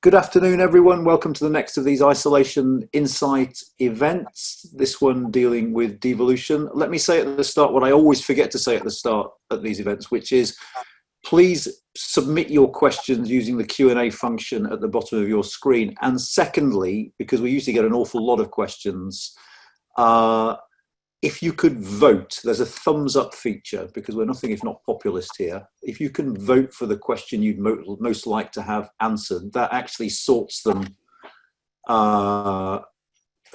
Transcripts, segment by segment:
Good afternoon, everyone. Welcome to the next of these Isolation Insight events, this one dealing with devolution. Let me say at the start what I always forget to say at the start at these events, which is please submit your questions using the Q&A function at the bottom of your screen. And secondly, because we usually get an awful lot of questions, if you could vote, there's a thumbs up feature because we're nothing if not populist here. If you can vote for the question you'd most like to have answered, that actually sorts them. And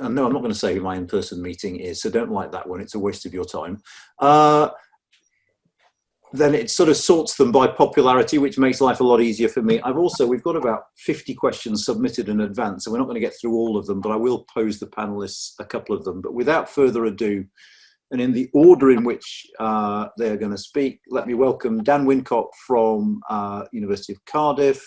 no, I'm not going to say who my in-person meeting is, so don't like that one. It's a waste of your time. Then it sort of sorts them by popularity, which makes life a lot easier for me. We've got about 50 questions submitted in advance, and we're not going to get through all of them, but I will pose the panelists a couple of them. But without further ado, and in the order in which they're going to speak, let me welcome Dan Wincott from University of Cardiff,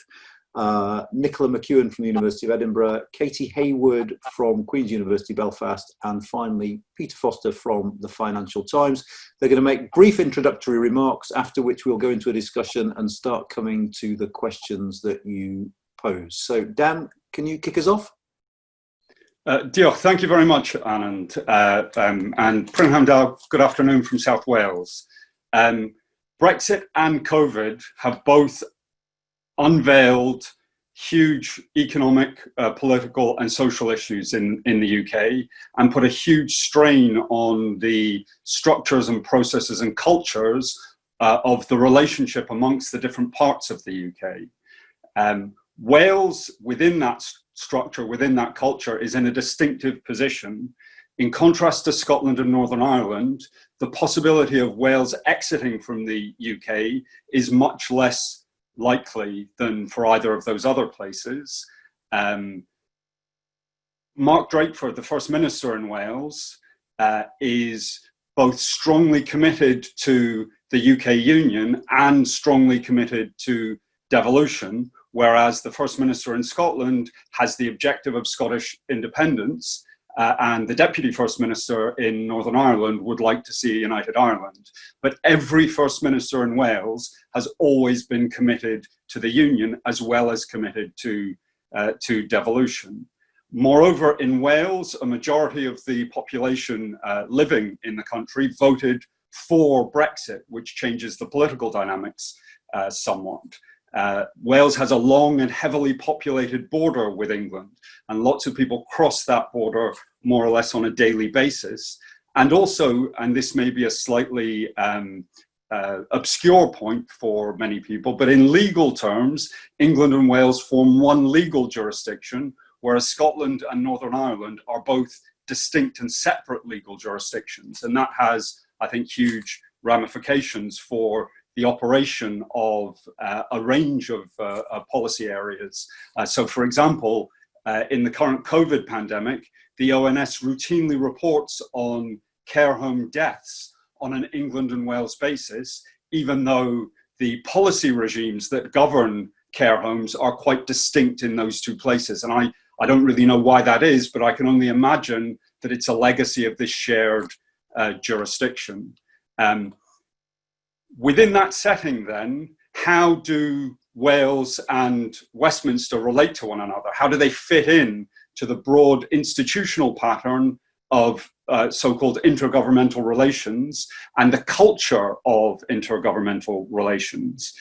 Nicola McEwen from the University of Edinburgh, Katy Hayward from Queen's University Belfast, and finally Peter Foster from the Financial Times. They're going to make brief introductory remarks, after which we'll go into a discussion and start coming to the questions that you pose. So Dan, can you kick us off? Diolch, thank you very much, Anand. And Prynhawn da, good afternoon from South Wales. Brexit and COVID have both unveiled huge economic, political and social issues in the UK and put a huge strain on the structures and processes and cultures of the relationship amongst the different parts of the UK. Wales, within that structure, within that culture, is in a distinctive position. In contrast to Scotland and Northern Ireland, the possibility of Wales exiting from the UK is much less likely than for either of those other places. Mark Drakeford, the First Minister in Wales, is both strongly committed to the UK Union and strongly committed to devolution, whereas the First Minister in Scotland has the objective of Scottish independence, and the Deputy First Minister in Northern Ireland would like to see a united Ireland. But every First Minister in Wales has always been committed to the Union as well as committed to devolution. Moreover, in Wales, a majority of the population living in the country voted for Brexit, which changes the political dynamics somewhat. Wales has a long and heavily populated border with England, and lots of people cross that border more or less on a daily basis. And also, and this may be a slightly obscure point for many people, but in legal terms, England and Wales form one legal jurisdiction, whereas Scotland and Northern Ireland are both distinct and separate legal jurisdictions. And that has, I think, huge ramifications for the operation of a range of policy areas. So, for example, in the current COVID pandemic, the ONS routinely reports on care home deaths on an England and Wales basis, even though the policy regimes that govern care homes are quite distinct in those two places. And I don't really know why that is, but I can only imagine that it's a legacy of this shared jurisdiction. Within that setting, then, how do Wales and Westminster relate to one another? How do they fit in to the broad institutional pattern of so-called intergovernmental relations and the culture of intergovernmental relations?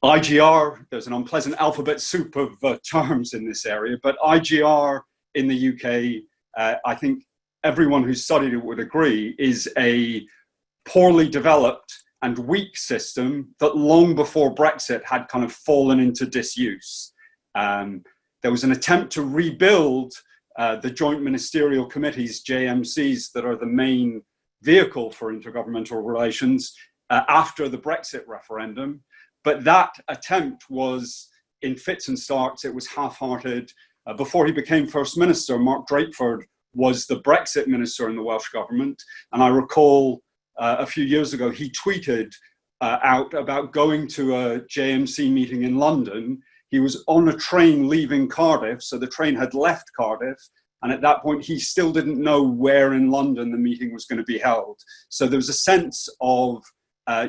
IGR, there's an unpleasant alphabet soup of terms in this area, but IGR in the UK, I think everyone who's studied it would agree, is a poorly developed and weak system that long before Brexit had kind of fallen into disuse. There was an attempt to rebuild the Joint Ministerial Committees, JMCs, that are the main vehicle for intergovernmental relations after the Brexit referendum. But that attempt was in fits and starts. It was half-hearted. Before he became First Minister, Mark Drakeford was the Brexit minister in the Welsh government. And I recall a few years ago, he tweeted out about going to a JMC meeting in London. He was on a train leaving Cardiff, so the train had left Cardiff, and at that point he still didn't know where in London the meeting was going to be held. So there was a sense of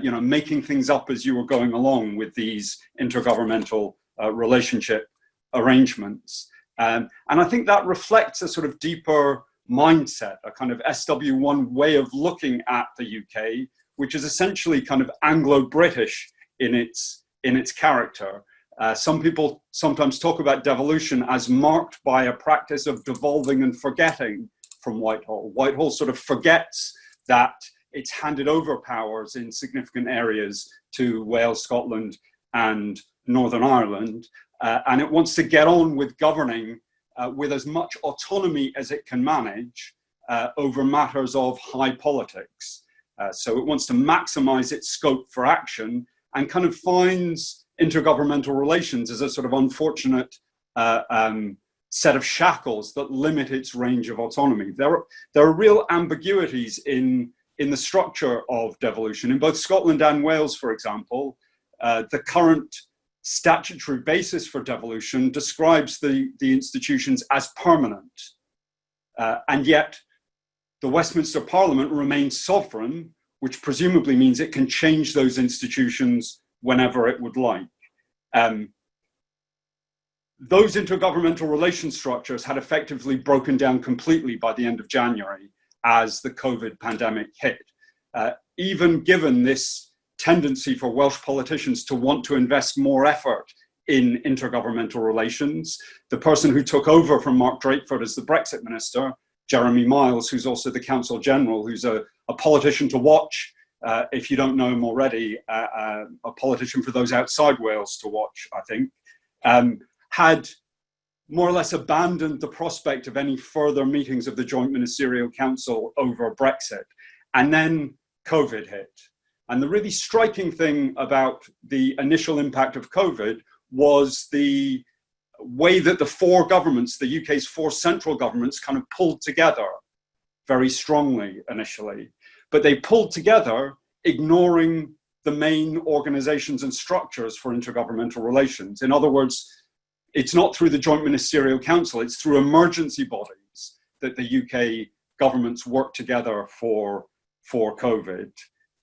making things up as you were going along with these intergovernmental relationship arrangements. And I think that reflects a sort of deeper mindset, a kind of SW1 way of looking at the UK, which is essentially kind of Anglo-British in its character. Some people sometimes talk about devolution as marked by a practice of devolving and forgetting from Whitehall. Whitehall sort of forgets that it's handed over powers in significant areas to Wales, Scotland, and Northern Ireland, and it wants to get on with governing with as much autonomy as it can manage over matters of high politics. So it wants to maximize its scope for action and kind of finds intergovernmental relations as a sort of unfortunate set of shackles that limit its range of autonomy. There are real ambiguities in the structure of devolution. In both Scotland and Wales, for example, the current statutory basis for devolution describes the institutions as permanent. And yet the Westminster Parliament remains sovereign, which presumably means it can change those institutions whenever it would like. Those intergovernmental relation structures had effectively broken down completely by the end of January as the COVID pandemic hit. Even given this tendency for Welsh politicians to want to invest more effort in intergovernmental relations, the person who took over from Mark Drakeford as the Brexit minister, Jeremy Miles, who's also the Counsel General, who's a politician to watch, if you don't know him already, a politician for those outside Wales to watch, I think, had more or less abandoned the prospect of any further meetings of the Joint Ministerial Council over Brexit. And then COVID hit. And the really striking thing about the initial impact of COVID was the way that the four governments, the UK's four central governments, kind of pulled together very strongly initially. But they pulled together ignoring the main organizations and structures for intergovernmental relations. In other words, it's not through the Joint Ministerial Council, it's through emergency bodies that the UK governments work together for COVID.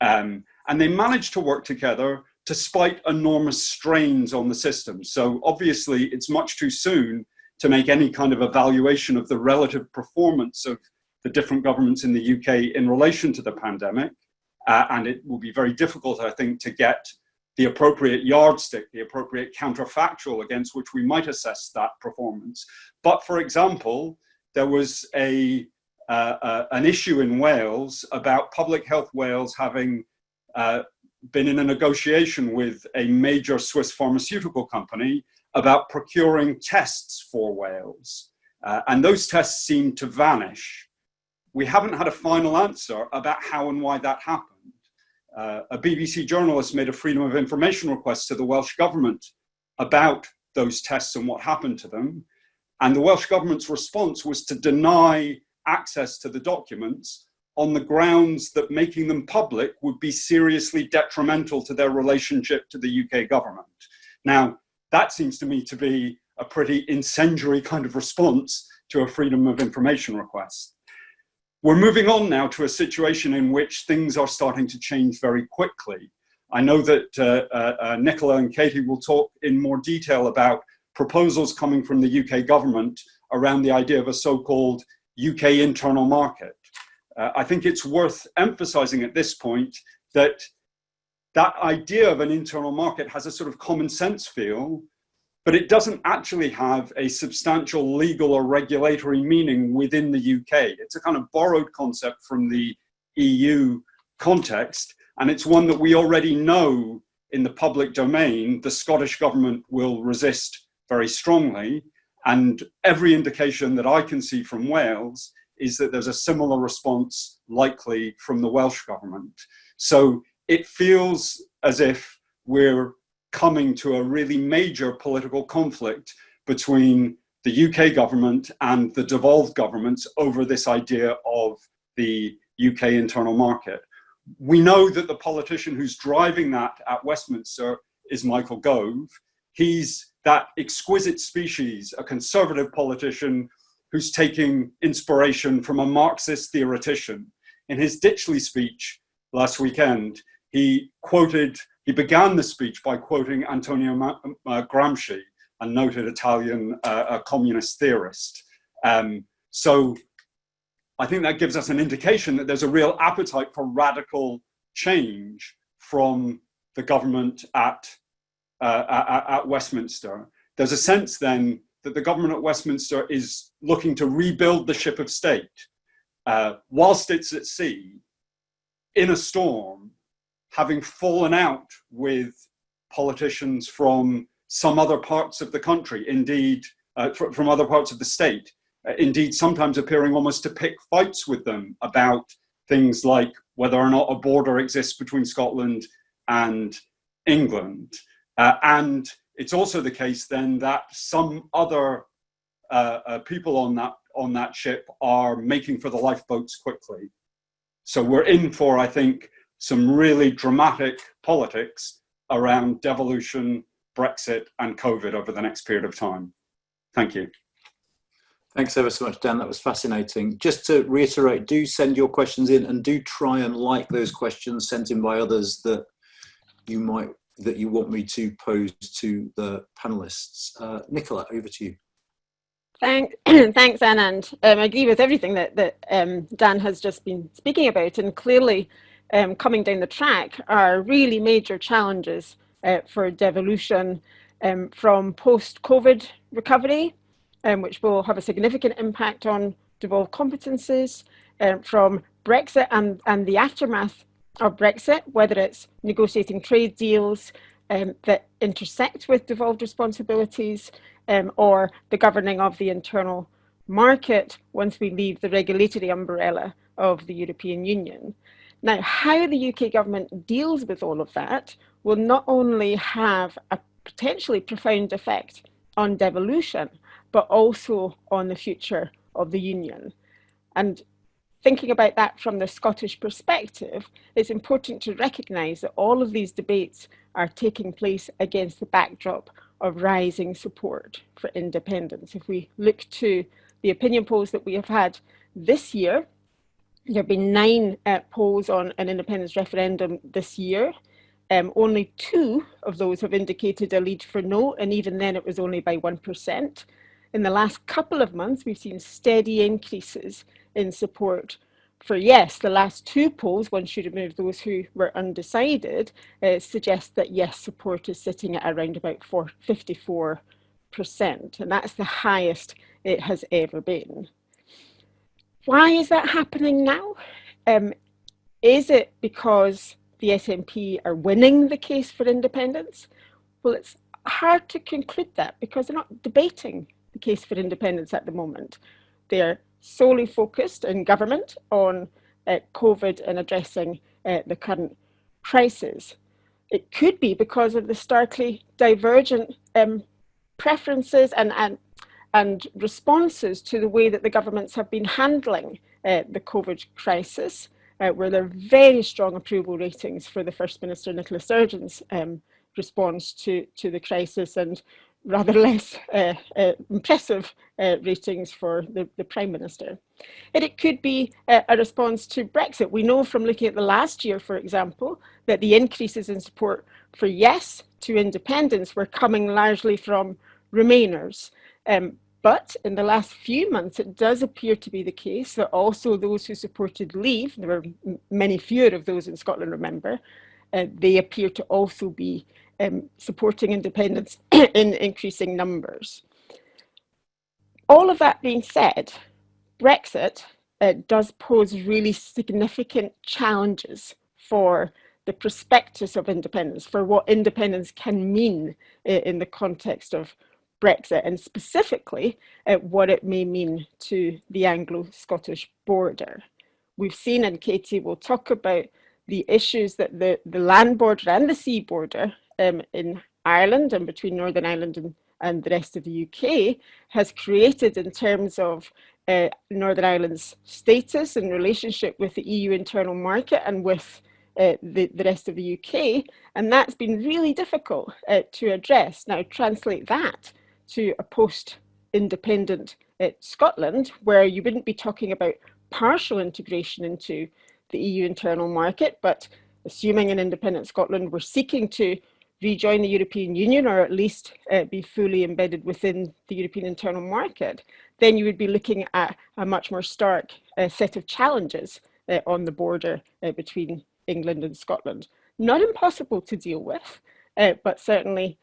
And they managed to work together despite enormous strains on the system. So obviously it's much too soon to make any kind of evaluation of the relative performance of the different governments in the UK in relation to the pandemic. And it will be very difficult, I think, to get the appropriate yardstick, the appropriate counterfactual against which we might assess that performance. But for example, there was an issue in Wales about Public Health Wales having been in a negotiation with a major Swiss pharmaceutical company about procuring tests for Wales. And those tests seemed to vanish. We haven't had a final answer about how and why that happened. A BBC journalist made a Freedom of Information request to the Welsh government about those tests and what happened to them. And the Welsh government's response was to deny access to the documents on the grounds that making them public would be seriously detrimental to their relationship to the UK government. Now, that seems to me to be a pretty incendiary kind of response to a Freedom of Information request. We're moving on now to a situation in which things are starting to change very quickly. I know that Nicola and Katy will talk in more detail about proposals coming from the UK government around the idea of a so-called UK internal market. I think it's worth emphasizing at this point that that idea of an internal market has a sort of common sense feel, but it doesn't actually have a substantial legal or regulatory meaning within the UK. It's a kind of borrowed concept from the EU context, and it's one that we already know in the public domain the Scottish government will resist very strongly, and every indication that I can see from Wales is that there's a similar response likely from the Welsh government. So it feels as if we're coming to a really major political conflict between the UK government and the devolved governments over this idea of the UK internal market. We know that the politician who's driving that at Westminster is Michael Gove. He's that exquisite species, a conservative politician who's taking inspiration from a Marxist theoretician. In his Ditchley speech last weekend, he began the speech by quoting Antonio Gramsci, a noted Italian communist theorist. So I think that gives us an indication that there's a real appetite for radical change from the government at Westminster. There's a sense then that the government at Westminster is looking to rebuild the ship of state whilst it's at sea, in a storm, having fallen out with politicians from some other parts of the country, indeed from other parts of the state, indeed sometimes appearing almost to pick fights with them about things like whether or not a border exists between Scotland and England. And it's also the case then that some other people on that ship are making for the lifeboats quickly. So we're in for, I think, some really dramatic politics around devolution, Brexit, and COVID over the next period of time. Thank you. Thanks ever so much, Dan. That was fascinating. Just to reiterate, do send your questions in, and do try and like those questions sent in by others that you want me to pose to the panelists. Nicola, over to you. Thanks, Anand. I agree with everything that Dan has just been speaking about, and clearly coming down the track are really major challenges for devolution from post-COVID recovery, which will have a significant impact on devolved competences, from Brexit and the aftermath of Brexit, whether it's negotiating trade deals that intersect with devolved responsibilities, or the governing of the internal market once we leave the regulatory umbrella of the European Union. Now, how the UK government deals with all of that will not only have a potentially profound effect on devolution, but also on the future of the Union. And thinking about that from the Scottish perspective, it's important to recognise that all of these debates are taking place against the backdrop of rising support for independence. If we look to the opinion polls that we have had this year, there have been 9 polls on an independence referendum this year. Only 2 of those have indicated a lead for no, and even then it was only by 1%. In the last couple of months, we've seen steady increases in support for yes. The last 2 polls, one should remove those who were undecided, suggest that yes support is sitting at around about 54%, and that's the highest it has ever been. Why is that happening now? Is it because the SNP are winning the case for independence? Well, it's hard to conclude that because they're not debating the case for independence at the moment. They're solely focused in government on COVID and addressing the current crisis. It could be because of the starkly divergent preferences and responses to the way that the governments have been handling the COVID crisis, where there are very strong approval ratings for the First Minister, Nicola Sturgeon's response to the crisis, and rather less impressive ratings for the Prime Minister. And it could be a response to Brexit. We know from looking at the last year, for example, that the increases in support for yes to independence were coming largely from Remainers. But in the last few months, it does appear to be the case that also those who supported leave, there were many fewer of those in Scotland, remember, they appear to also be supporting independence in increasing numbers. All of that being said, Brexit does pose really significant challenges for the prospectus of independence, for what independence can mean in the context of Brexit, and specifically what it may mean to the Anglo-Scottish border. We've seen, and Katy will talk about, the issues that the land border and the sea border in Ireland and between Northern Ireland and the rest of the UK has created in terms of Northern Ireland's status and relationship with the EU internal market and with the rest of the UK. And that's been really difficult to address. Now, translate that to a post-independent Scotland, where you wouldn't be talking about partial integration into the EU internal market, but assuming an independent Scotland, we're seeking to rejoin the European Union, or at least be fully embedded within the European internal market, then you would be looking at a much more stark set of challenges on the border between England and Scotland. Not impossible to deal with, but certainly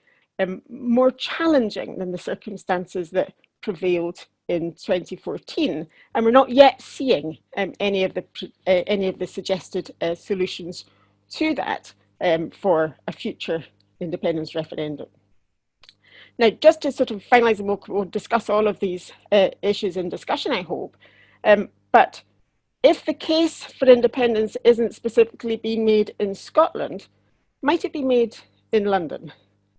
more challenging than the circumstances that prevailed in 2014, and we're not yet seeing any of the suggested solutions to that for a future independence referendum. Now, just to sort of finalise, and we'll discuss all of these issues in discussion, I hope. But if the case for independence isn't specifically being made in Scotland, might it be made in London?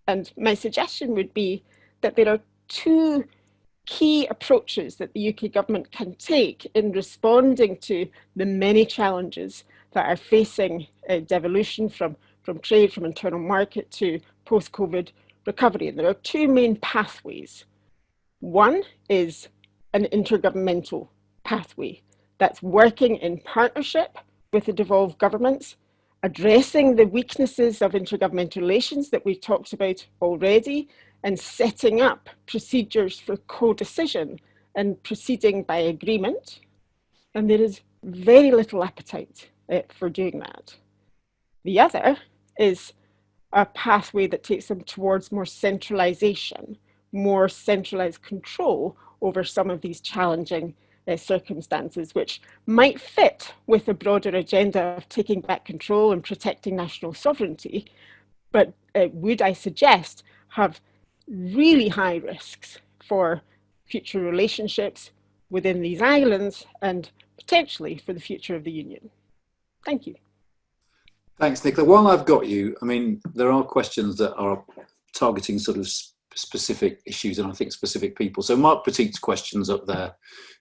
And my suggestion would be that there are two key approaches that the UK government can take in responding to the many challenges that are facing devolution from trade, from internal market to post-COVID recovery. And there are two main pathways. One is an intergovernmental pathway that's working in partnership with the devolved governments, addressing the weaknesses of intergovernmental relations that we've talked about already, and setting up procedures for co-decision and proceeding by agreement. And there is very little appetite for doing that. The other is a pathway that takes them towards more centralisation, more centralised control over some of these challenging circumstances, which might fit with a broader agenda of taking back control and protecting national sovereignty, but would, I suggest, have really high risks for future relationships within these islands and potentially for the future of the Union. Thank you. Thanks, Nicola. While I've got you, I mean, there are questions that are targeting sort of specific issues and I think specific people. So Mark Petit's question's up there.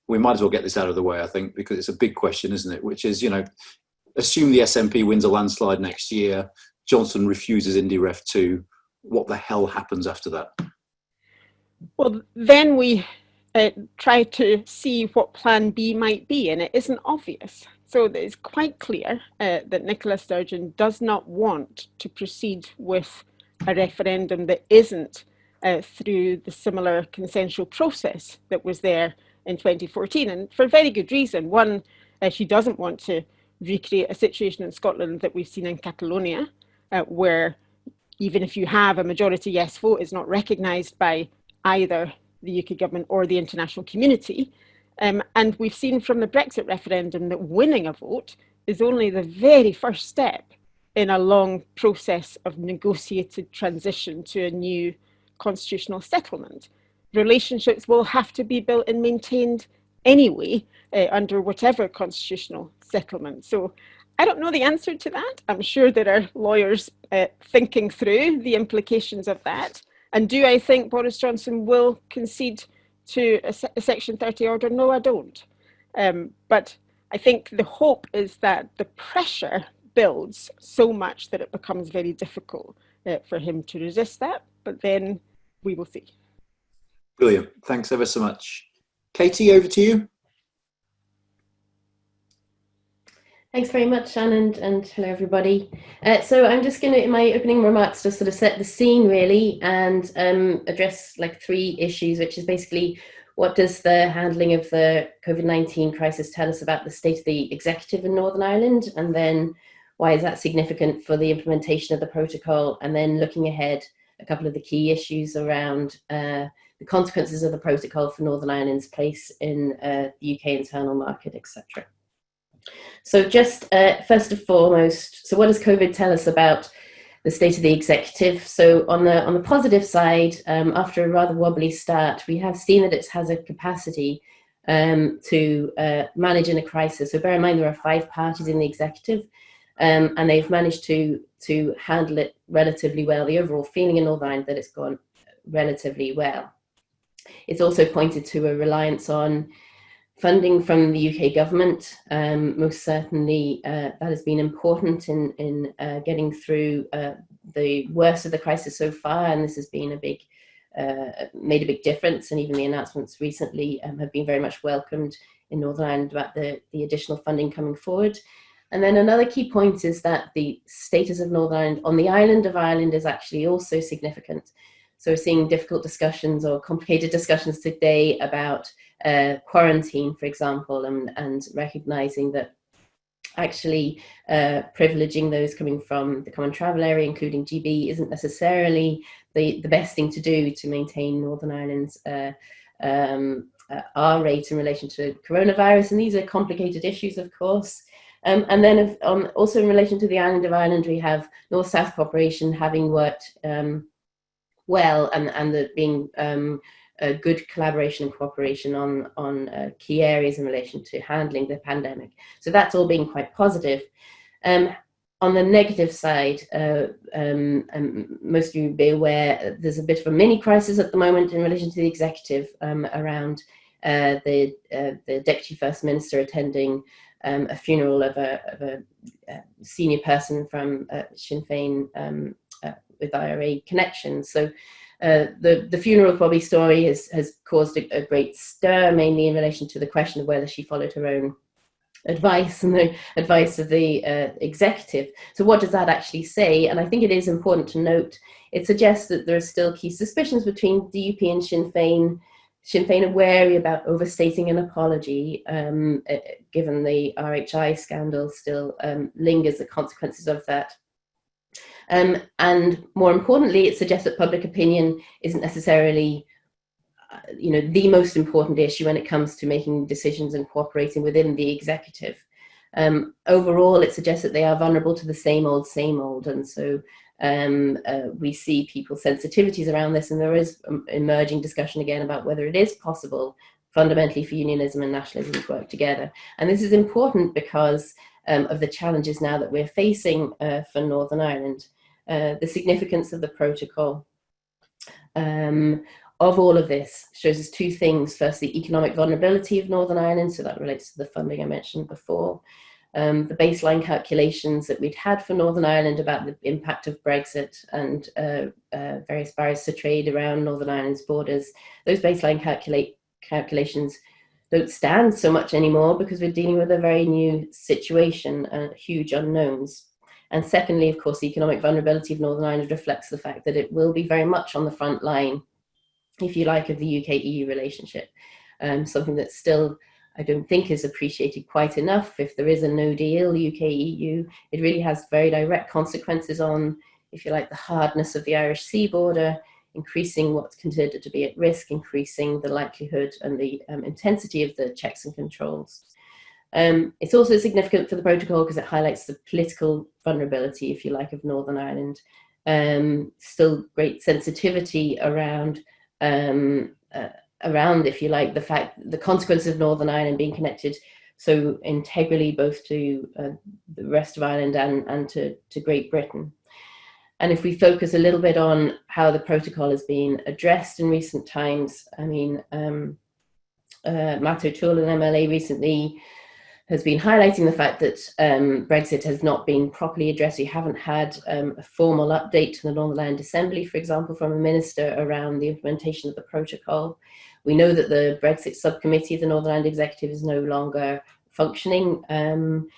We might as well get this out of the way, I think, because it's a big question, isn't it? Which is, you know, assume the SNP wins a landslide next year, Johnson refuses Indy Ref 2, what the hell happens after that? Well, then we try to see what plan B might be, and it isn't obvious. So it's quite clear that Nicola Sturgeon does not want to proceed with a referendum that isn't through the similar consensual process that was there in 2014, and for very good reason. One, she doesn't want to recreate a situation in Scotland that we've seen in Catalonia, where even if you have a majority yes vote, it's not recognised by either the UK government or the international community. And we've seen from the Brexit referendum that winning a vote is only the very first step in a long process of negotiated transition to a new constitutional settlement. Relationships will have to be built and maintained anyway under whatever constitutional settlement. So I don't know the answer to that. I'm sure there are lawyers thinking through the implications of that. And do I think Boris Johnson will concede to a Section 30 order? No, I don't. But I think the hope is that the pressure builds so much that it becomes very difficult for him to resist that. But then we will see. Brilliant. Thanks ever so much. Katy, over to you. Thanks very much, Anand, and hello, everybody. So I'm just going to, in my opening remarks, just sort of set the scene, really, and address like three issues, which is basically what does the handling of the COVID-19 crisis tell us about the state of the executive in Northern Ireland, and then why is that significant for the implementation of the protocol, and then looking ahead, a couple of the key issues around the consequences of the protocol for Northern Ireland's place in the UK internal market, etc. So just first and foremost, so what does COVID tell us about the state of the executive? So on the positive side, after a rather wobbly start, we have seen that it has a capacity to manage in a crisis. So bear in mind there are 5 parties in the executive, and they've managed to handle it relatively well. The overall feeling in Northern Ireland that it's gone relatively well. It's also pointed to a reliance on funding from the UK government. Most certainly that has been important in getting through the worst of the crisis so far, and this has been a big, made a big difference, and even the announcements recently have been very much welcomed in Northern Ireland about the additional funding coming forward. And then another key point is that the status of Northern Ireland on the island of Ireland is actually also significant. So we're seeing difficult discussions or complicated discussions today about quarantine, for example, and recognizing that actually privileging those coming from the Common Travel Area, including GB, isn't necessarily the best thing to do to maintain Northern Ireland's R rate in relation to coronavirus. And these are complicated issues, of course. And then also in relation to the island of Ireland, we have North-South cooperation having worked well, and there being a good collaboration and cooperation on key areas in relation to handling the pandemic. So that's all been quite positive. On the negative side, most of you will be aware, there's a bit of a mini crisis at the moment in relation to the executive around the Deputy First Minister attending a funeral of a senior person from Sinn Féin with IRA connections. So the funeral probably story has caused a great stir, mainly in relation to the question of whether she followed her own advice and the advice of the executive. So what does that actually say? And I think it is important to note, it suggests that there are still key suspicions between DUP and Sinn Féin. Sinn Féin are wary about overstating an apology, given the RHI scandal still lingers, the consequences of that. And more importantly, it suggests that public opinion isn't necessarily the most important issue when it comes to making decisions and cooperating within the executive. Overall, it suggests that they are vulnerable to the same old, and so we see people's sensitivities around this, and there is emerging discussion again about whether it is possible fundamentally for unionism and nationalism to work together. And this is important because of the challenges now that we're facing for Northern Ireland. The significance of the protocol of all of this shows us two things. First, the economic vulnerability of Northern Ireland, so that relates to the funding I mentioned before. The baseline calculations that we'd had for Northern Ireland about the impact of Brexit and various barriers to trade around Northern Ireland's borders, those baseline calculations don't stand so much anymore because we're dealing with a very new situation, huge unknowns. And secondly, of course, the economic vulnerability of Northern Ireland reflects the fact that it will be very much on the front line, if you like, of the UK-EU relationship. Something that still, I don't think, is appreciated quite enough. If there is a no deal, UK-EU, it really has very direct consequences on, if you like, the hardness of the Irish Sea border, increasing what's considered to be at risk, increasing the likelihood and the intensity of the checks and controls. It's also significant for the protocol because it highlights the political vulnerability, if you like, of Northern Ireland. Still great sensitivity around, if you like, the consequences of Northern Ireland being connected so integrally both to the rest of Ireland and to Great Britain. And if we focus a little bit on how the protocol has been addressed in recent times, I mean, Matt O'Toole, an MLA, recently has been highlighting the fact that Brexit has not been properly addressed. We haven't had a formal update to the Northern Ireland Assembly, for example, from a minister around the implementation of the protocol. We know that the Brexit subcommittee of the Northern Ireland Executive is no longer functioning, and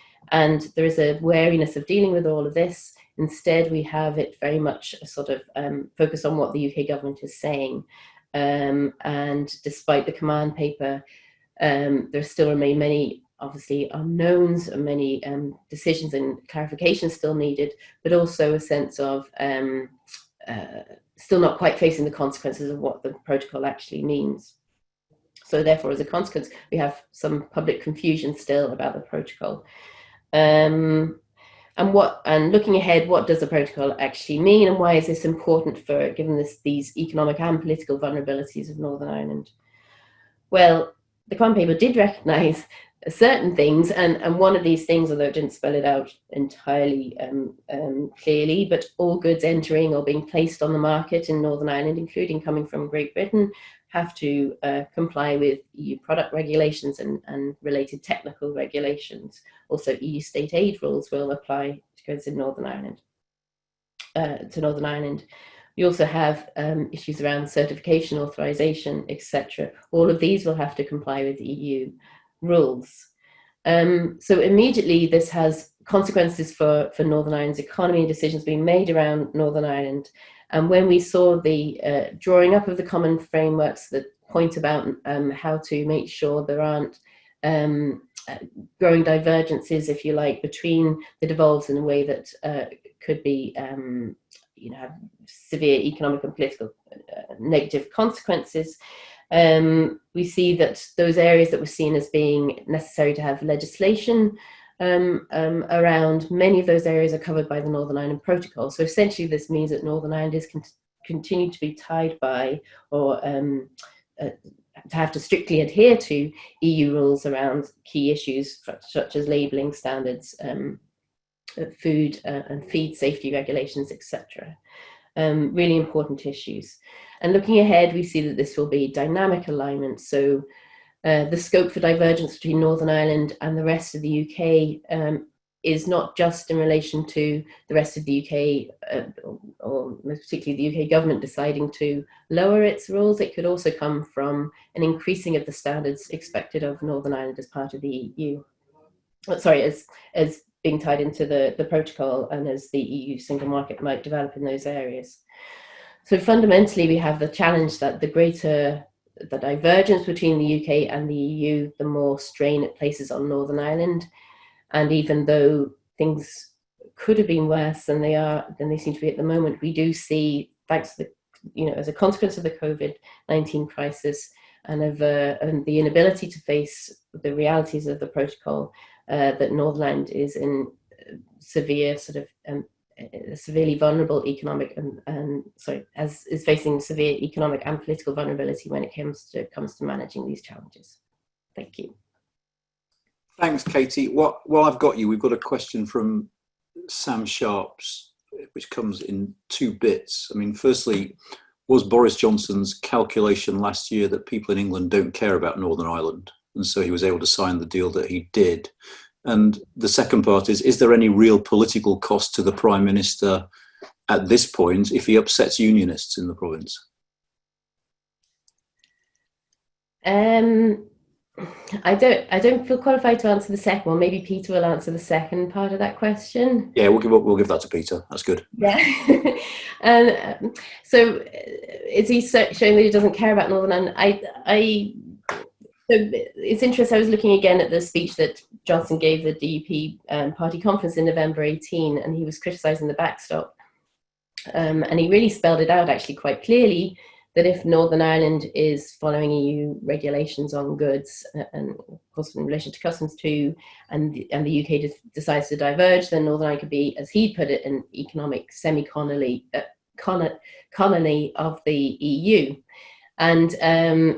there is a wariness of dealing with all of this. Instead, we have it very much a sort of focus on what the UK government is saying. And despite the command paper, there still remain many, obviously, unknowns and many decisions and clarifications still needed, but also a sense of still not quite facing the consequences of what the protocol actually means. So therefore, as a consequence, we have some public confusion still about the protocol. And looking ahead, what does the protocol actually mean, and why is this important for, given these economic and political vulnerabilities of Northern Ireland? Well, the Command Paper did recognise certain things, and one of these things, although it didn't spell it out entirely clearly, but all goods entering or being placed on the market in Northern Ireland, including coming from Great Britain, have to comply with EU product regulations and related technical regulations. Also, EU state aid rules will apply to goods in Northern Ireland. We also have issues around certification, authorization, etc. All of these will have to comply with EU rules. So immediately this has consequences for Northern Ireland's economy, decisions being made around Northern Ireland. And when we saw the drawing up of the common frameworks that point about how to make sure there aren't growing divergences, if you like, between the devolves in a way that could be, have severe economic and political negative consequences, we see that those areas that were seen as being necessary to have legislation around, many of those areas are covered by the Northern Ireland Protocol. So essentially this means that Northern Ireland is continue to be tied by, or to have to strictly adhere to EU rules around key issues such as labelling standards, food and feed safety regulations, etc. Really important issues. And looking ahead, we see that this will be dynamic alignment. So the scope for divergence between Northern Ireland and the rest of the UK is not just in relation to the rest of the UK, or particularly the UK government deciding to lower its rules. It could also come from an increasing of the standards expected of Northern Ireland as part of the EU. Sorry, as being tied into the protocol, and as the EU single market might develop in those areas. So fundamentally, we have the challenge that the greater the divergence between the UK and the EU, the more strain it places on Northern Ireland. And even though things could have been worse than they seem to be at the moment, we do see, thanks to as a consequence of the COVID-19 crisis and of and the inability to face the realities of the protocol, that Northern Ireland is in severe severely vulnerable economic is facing severe economic and political vulnerability when it comes to managing these challenges. Thank you. Thanks, Katie. While I've got you, we've got a question from Sam Sharps, which comes in two bits. I mean, firstly, was Boris Johnson's calculation last year that people in England don't care about Northern Ireland, and so he was able to sign the deal that he did? And the second part is there any real political cost to the Prime Minister at this point if he upsets unionists in the province? I don't feel qualified to answer the second one. Maybe Peter will answer the second part of that question. Yeah, we'll give that to Peter. That's good. Yeah. So is he showing that he doesn't care about Northern Ireland? So it's interesting. I was looking again at the speech that Johnson gave the DUP party conference in November 18, and he was criticising the backstop. And he really spelled it out actually quite clearly, that if Northern Ireland is following EU regulations on goods, and of course in relation to customs too, and the UK decides to diverge, then Northern Ireland could be, as he put it, an economic semi-colony of the EU. And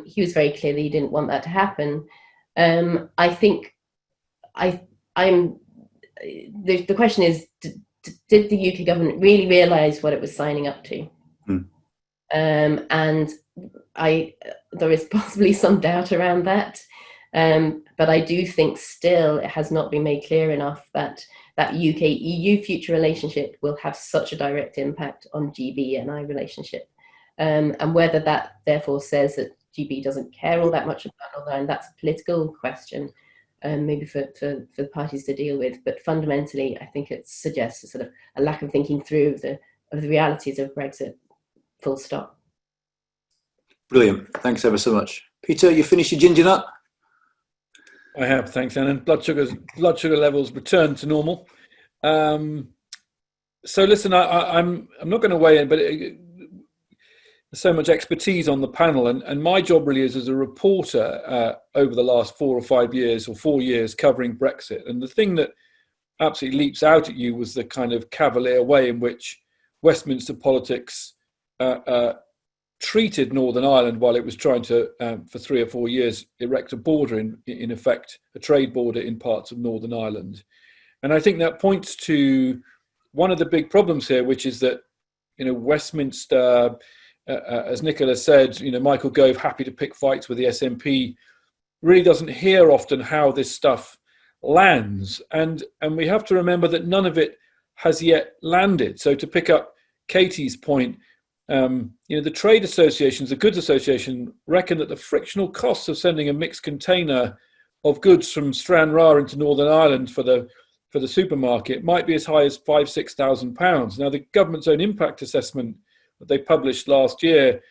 he was very clear that he didn't want that to happen. I think the question is, did the UK government really realise what it was signing up to? And there is possibly some doubt around that, but I do think still it has not been made clear enough that that UK-EU future relationship will have such a direct impact on GB and I relationship, and whether that therefore says that GB doesn't care all that much about Northern Ireland, that's a political question, maybe for the parties to deal with. But fundamentally, I think it suggests a sort of a lack of thinking through of the realities of Brexit. Full stop. Brilliant. Thanks ever so much. Peter, you finished your ginger nut? I have, thanks, Anand. Blood sugar levels returned to normal. So listen, I'm not going to weigh in, but there's so much expertise on the panel, and my job really is as a reporter over the last 4 or 5 years, or 4 years covering Brexit. And the thing that absolutely leaps out at you was the kind of cavalier way in which Westminster politics treated Northern Ireland while it was trying to, for 3 or 4 years, erect a border, in effect, a trade border in parts of Northern Ireland. And I think that points to one of the big problems here, which is that, Westminster, as Nicola said, Michael Gove, happy to pick fights with the SNP, really doesn't hear often how this stuff lands. And we have to remember that none of it has yet landed. So to pick up Katie's point, the trade associations, the goods association, reckon that the frictional costs of sending a mixed container of goods from Stranraer into Northern Ireland for the for the supermarket might be as high as £5,000-6,000. Now, the government's own impact assessment that they published last year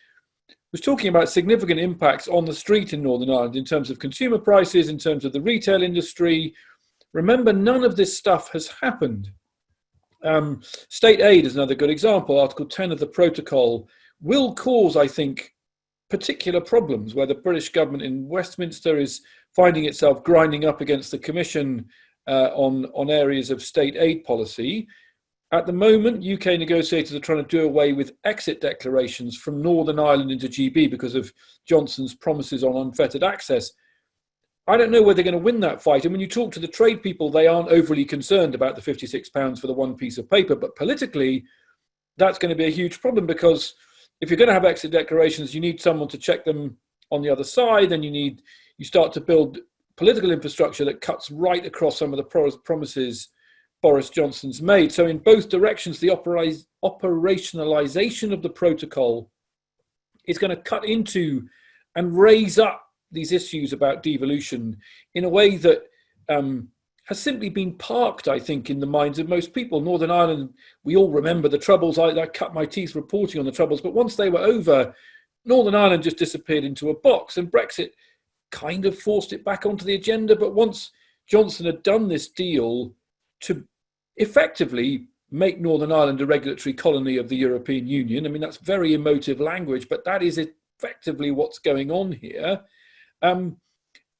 was talking about significant impacts on the street in Northern Ireland in terms of consumer prices, in terms of the retail industry. Remember, none of this stuff has happened. State aid is another good example. Article 10 of the protocol will cause, I think, particular problems where the British government in Westminster is finding itself grinding up against the Commission on areas of state aid policy. At the moment, UK negotiators are trying to do away with exit declarations from Northern Ireland into GB because of Johnson's promises on unfettered access. I don't know whether they're going to win that fight. And when you talk to the trade people, they aren't overly concerned about the £56 for the one piece of paper. But politically, that's going to be a huge problem, because if you're going to have exit declarations, you need someone to check them on the other side. And you start to build political infrastructure that cuts right across some of the promises Boris Johnson's made. So in both directions, the operationalisation of the protocol is going to cut into and raise up these issues about devolution in a way that has simply been parked, I think, in the minds of most people. Northern Ireland, we all remember the troubles. I cut my teeth reporting on the troubles, but once they were over, Northern Ireland just disappeared into a box, and Brexit kind of forced it back onto the agenda. But once Johnson had done this deal to effectively make Northern Ireland a regulatory colony of the European Union, I mean, that's very emotive language, but that is effectively what's going on here.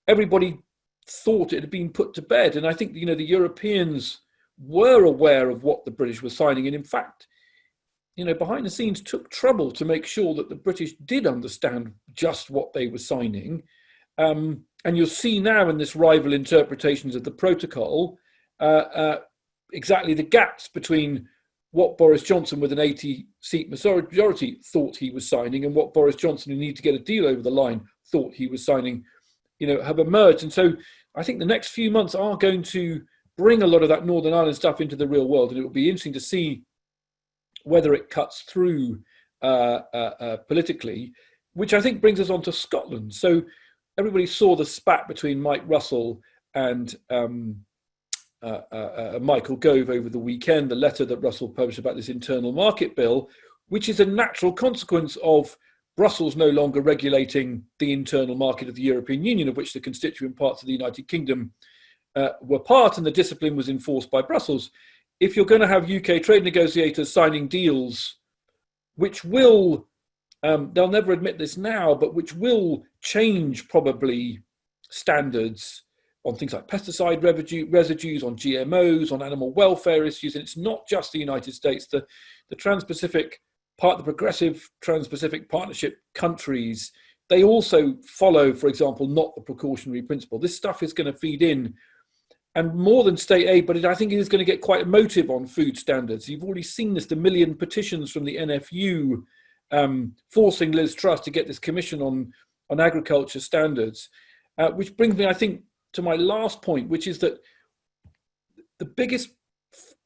Everybody thought it had been put to bed, and I think the Europeans were aware of what the British were signing, and in fact, behind the scenes took trouble to make sure that the British did understand just what they were signing. And you'll see now in this rival interpretations of the protocol exactly the gaps between what Boris Johnson with an 80-seat majority thought he was signing and what Boris Johnson, who needed to get a deal over the line, thought he was signing, have emerged. And so I think the next few months are going to bring a lot of that Northern Ireland stuff into the real world, and it will be interesting to see whether it cuts through politically, which I think brings us on to Scotland. So everybody saw the spat between Mike Russell and Michael Gove over the weekend, the letter that Russell published about this internal market bill, which is a natural consequence of Brussels no longer regulating the internal market of the European Union, of which the constituent parts of the United Kingdom were part, and the discipline was enforced by Brussels. If you're going to have UK trade negotiators signing deals which will, they'll never admit this now, but which will change probably standards on things like pesticide residues, on GMOs, on animal welfare issues, and it's not just the United States. The Trans-Pacific part, the progressive Trans-Pacific Partnership countries, they also follow, for example, not the precautionary principle. This stuff is going to feed in, and more than state aid, but I think it is going to get quite emotive on food standards. You've already seen this, the million petitions from the NFU forcing Liz Truss to get this commission on agriculture standards, which brings me, I think, to my last point, which is that the biggest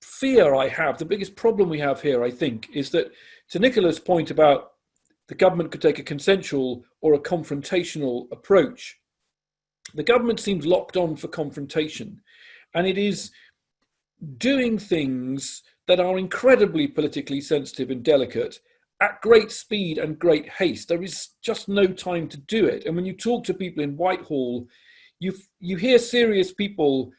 fear I have, the biggest problem we have here, I think, is that, to Nicola's point about the government could take a consensual or a confrontational approach, the government seems locked on for confrontation, and it is doing things that are incredibly politically sensitive and delicate at great speed and great haste. There is just no time to do it. And when you talk to people in Whitehall, you hear serious people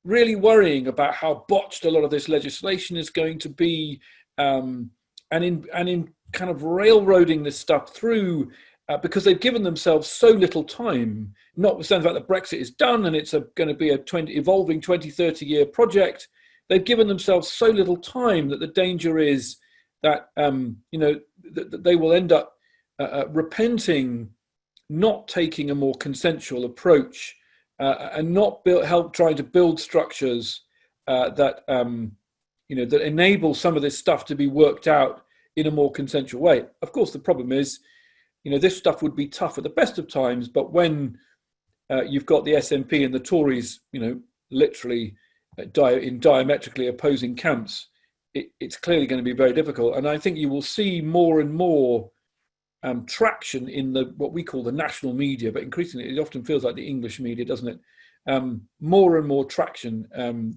really worrying about how botched a lot of this legislation is going to be, and in kind of railroading this stuff through because they've given themselves so little time, notwithstanding the fact that Brexit is done and it's going to be a evolving 20, 30-year project. They've given themselves so little time that the danger is that that they will end up repenting, not taking a more consensual approach, and not help trying to build structures that that enable some of this stuff to be worked out in a more consensual way. Of course, the problem is, this stuff would be tough at the best of times, but when you've got the SNP and the Tories, literally in diametrically opposing camps, it's clearly going to be very difficult. And I think you will see more and more traction in what we call the national media, but increasingly it often feels like the English media, doesn't it? More and more traction.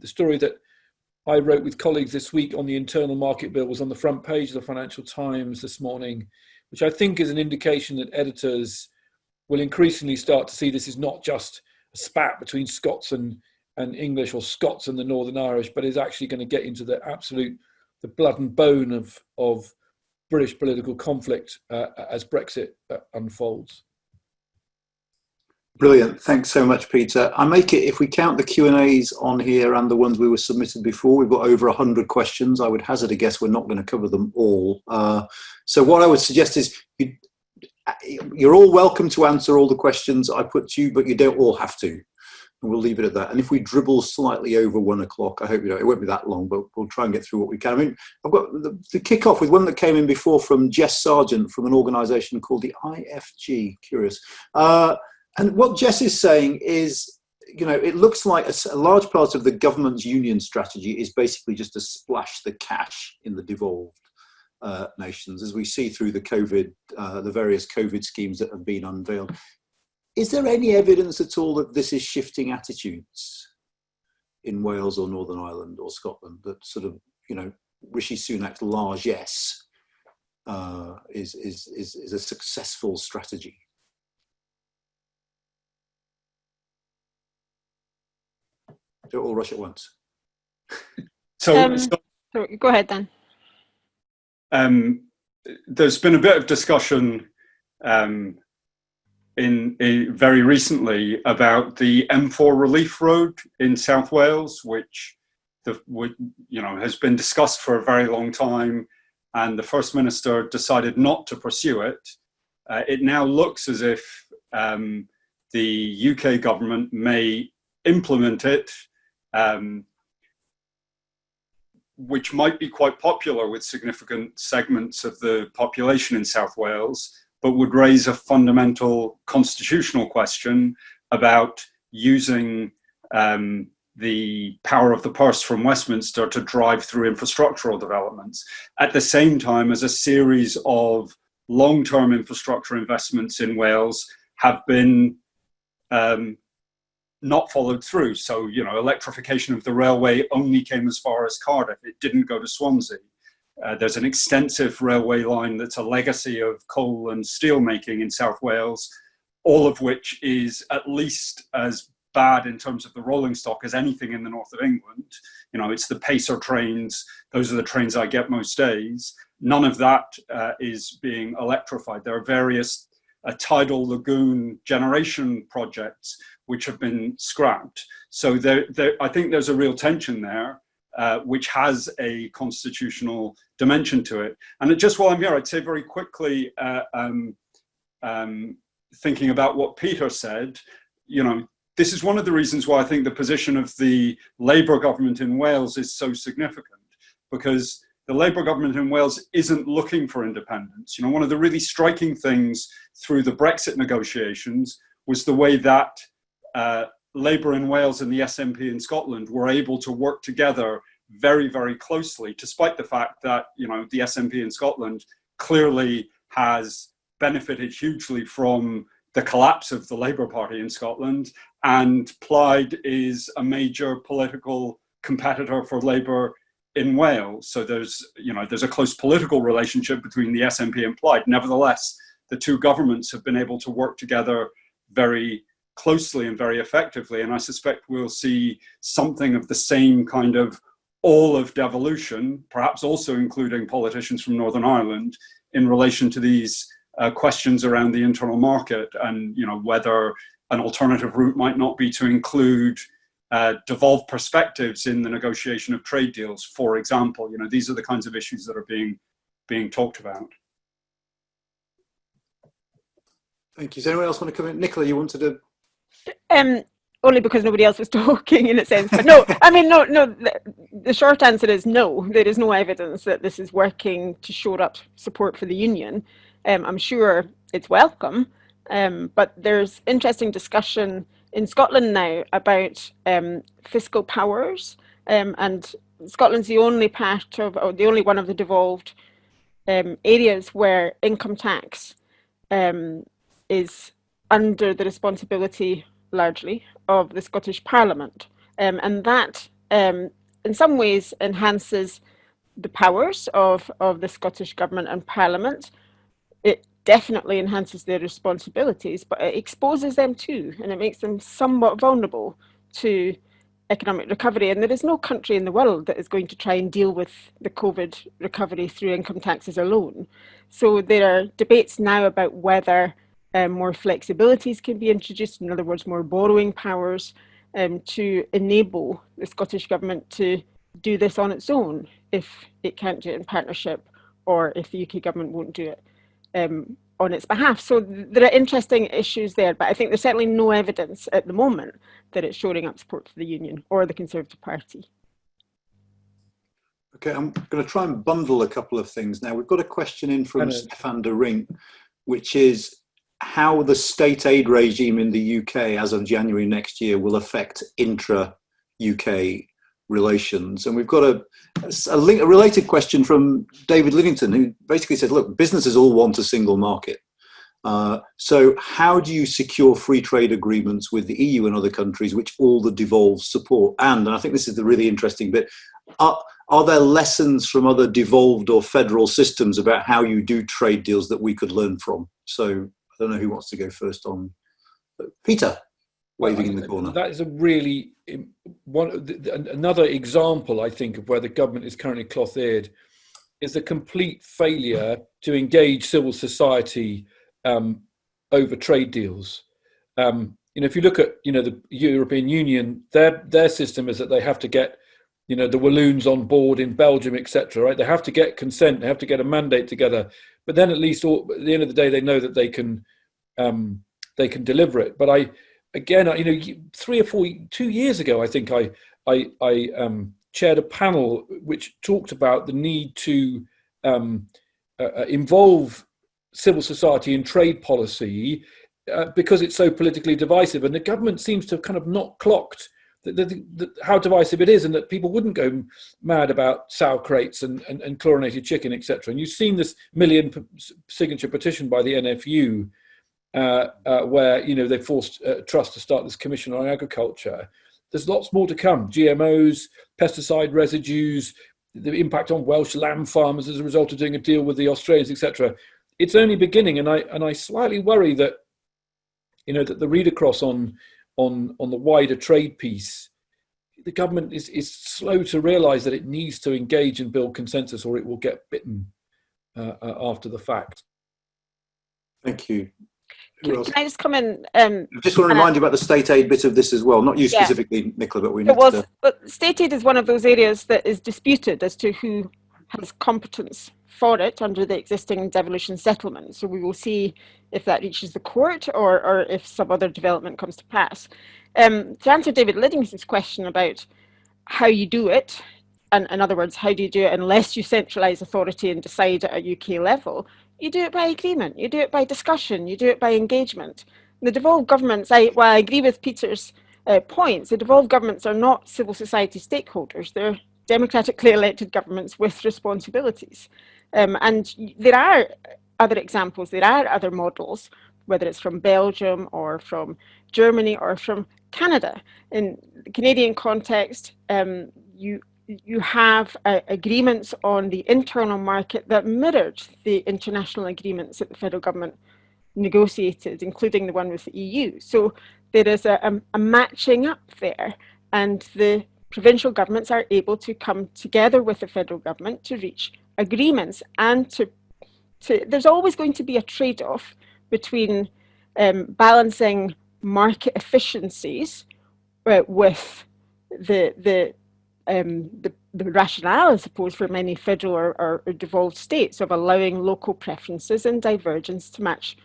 The story that I wrote with colleagues this week on the internal market bill was on the front page of the Financial Times this morning, which I think is an indication that editors will increasingly start to see this is not just a spat between Scots and English, or Scots and the Northern Irish, but is actually going to get into the blood and bone of British political conflict as Brexit unfolds. Brilliant. Thanks so much, Peter. I make it, if we count the Q&As on here and the ones we were submitted before, we've got over 100 questions. I would hazard a guess we're not going to cover them all. So what I would suggest is you're all welcome to answer all the questions I put to you, but you don't all have to. And we'll leave it at that. And if we dribble slightly over 1 o'clock, I hope it won't be that long, but we'll try and get through what we can. I mean, I've got the kick off with one that came in before from Jess Sargent from an organisation called the IFG. Curious. And what Jess is saying is, it looks like a large part of the government's union strategy is basically just to splash the cash in the devolved nations, as we see through the various COVID schemes that have been unveiled. Is there any evidence at all that this is shifting attitudes in Wales or Northern Ireland or Scotland, that sort of, Rishi Sunak's largesse is a successful strategy? Don't all rush at once. So go ahead, Dan. There's been a bit of discussion very recently about the M4 relief road in South Wales, which has been discussed for a very long time, and the First Minister decided not to pursue it. It now looks as if the UK government may implement it, which might be quite popular with significant segments of the population in South Wales, but would raise a fundamental constitutional question about using the power of the purse from Westminster to drive through infrastructural developments, at the same time as a series of long-term infrastructure investments in Wales have been not followed through. So, electrification of the railway only came as far as Cardiff. It didn't go to Swansea. There's an extensive railway line that's a legacy of coal and steel making in South Wales, all of which is at least as bad in terms of the rolling stock as anything in the north of England. It's the Pacer trains. Those are the trains I get most days. None of that is being electrified. There are various tidal lagoon generation projects which have been scrapped. So I think there's a real tension there, which has a constitutional dimension to it. And just while I'm here, I'd say very quickly, thinking about what Peter said, this is one of the reasons why I think the position of the Labour government in Wales is so significant, because the Labour government in Wales isn't looking for independence. One of the really striking things through the Brexit negotiations was the way that Labour in Wales and the SNP in Scotland were able to work together very, very closely, despite the fact that, the SNP in Scotland clearly has benefited hugely from the collapse of the Labour Party in Scotland, and Plaid is a major political competitor for Labour in Wales. So there's a close political relationship between the SNP and Plaid. Nevertheless, the two governments have been able to work together very closely and very effectively. And I suspect we'll see something of the same kind of all of devolution, perhaps also including politicians from Northern Ireland, in relation to these questions around the internal market, and whether an alternative route might not be to include devolved perspectives in the negotiation of trade deals, for example. These are the kinds of issues that are being talked about. Thank you. Does anyone else want to come in? Nicola, you wanted to? Only because nobody else was talking, in a sense. But no, I mean, no. The short answer is no. There is no evidence that this is working to shore up support for the union. I'm sure it's welcome, but there's interesting discussion in Scotland now about fiscal powers, and Scotland's the only part of, or the only one of the devolved areas where income tax is under the responsibility largely of the Scottish Parliament, and that in some ways enhances the powers of the Scottish Government and Parliament. It definitely enhances their responsibilities, but it exposes them too, and it makes them somewhat vulnerable to economic recovery. And there is no country in the world that is going to try and deal with the COVID recovery through income taxes alone. So there are debates now about whether more flexibilities can be introduced, in other words, more borrowing powers, to enable the Scottish Government to do this on its own if it can't do it in partnership, or if the UK Government won't do it on its behalf. So there are interesting issues there, but I think there's certainly no evidence at the moment that it's shoring up support for the Union or the Conservative Party. Okay, I'm going to try and bundle a couple of things now. We've got a question in from Stefan de Rink, which is how the state aid regime in the UK as of January next year will affect intra-UK relations. And we've got a related question from David Livington, who basically said, look, businesses all want a single market. So how do you secure free trade agreements with the EU and other countries which all the devolved support? And I think this is the really interesting bit, are there lessons from other devolved or federal systems about how you do trade deals that we could learn from? So I don't know who wants to go first on. Peter, waving in the corner. That is a really another example, I think, of where the government is currently cloth-eared, is the complete failure to engage civil society over trade deals. If you look at the European Union, their system is that they have to get the Walloons on board in Belgium, etc. Right? They have to get consent, they have to get a mandate together, but then at least at the end of the day, they know that they can deliver it. But Again, 2 years ago, I think I chaired a panel which talked about the need to involve civil society in trade policy because it's so politically divisive, and the government seems to have kind of not clocked how divisive it is, and that people wouldn't go mad about sour crates and chlorinated chicken, etc. And you've seen this million signature petition by the NFU. Where they forced Trust to start this commission on agriculture. There's lots more to come. GMOs, pesticide residues, the impact on Welsh lamb farmers as a result of doing a deal with the Australians, etc. It's only beginning, and I slightly worry that that the read across on the wider trade piece, the government is slow to realise that it needs to engage and build consensus, or it will get bitten after the fact. Thank you. Can I just come in? I just want to remind you about the state aid bit of this as well. Not you specifically, Nicola, but we need But state aid is one of those areas that is disputed as to who has competence for it under the existing devolution settlement. So we will see if that reaches the court or if some other development comes to pass. To answer David Liddington's question about how you do it, and in other words, how do you do it unless you centralise authority and decide at a UK level? You do it by agreement, you do it by discussion, you do it by engagement. The devolved governments, while I agree with Peter's points, the devolved governments are not civil society stakeholders. They're democratically elected governments with responsibilities. And there are other examples, there are other models, whether it's from Belgium or from Germany or from Canada. In the Canadian context, you have agreements on the internal market that mirrored the international agreements that the federal government negotiated, including the one with the EU. So there is a matching up there, and the provincial governments are able to come together with the federal government to reach agreements, and to there's always going to be a trade-off between balancing market efficiencies with the rationale, I suppose, for many federal or devolved states of allowing local preferences and divergence to match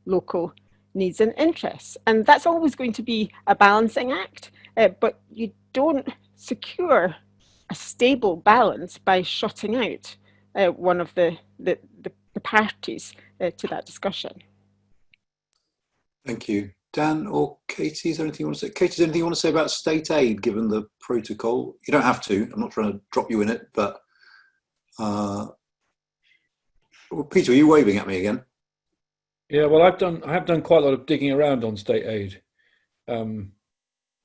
local needs and interests. And that's always going to be a balancing act, but you don't secure a stable balance by shutting out one of the parties to that discussion. Thank you. Dan or Katy, is there anything you want to say? Katy, is there anything you want to say about state aid, given the protocol? You don't have to. I'm not trying to drop you in it, but well, Peter, are you waving at me again? Yeah, well, I have done quite a lot of digging around on state aid,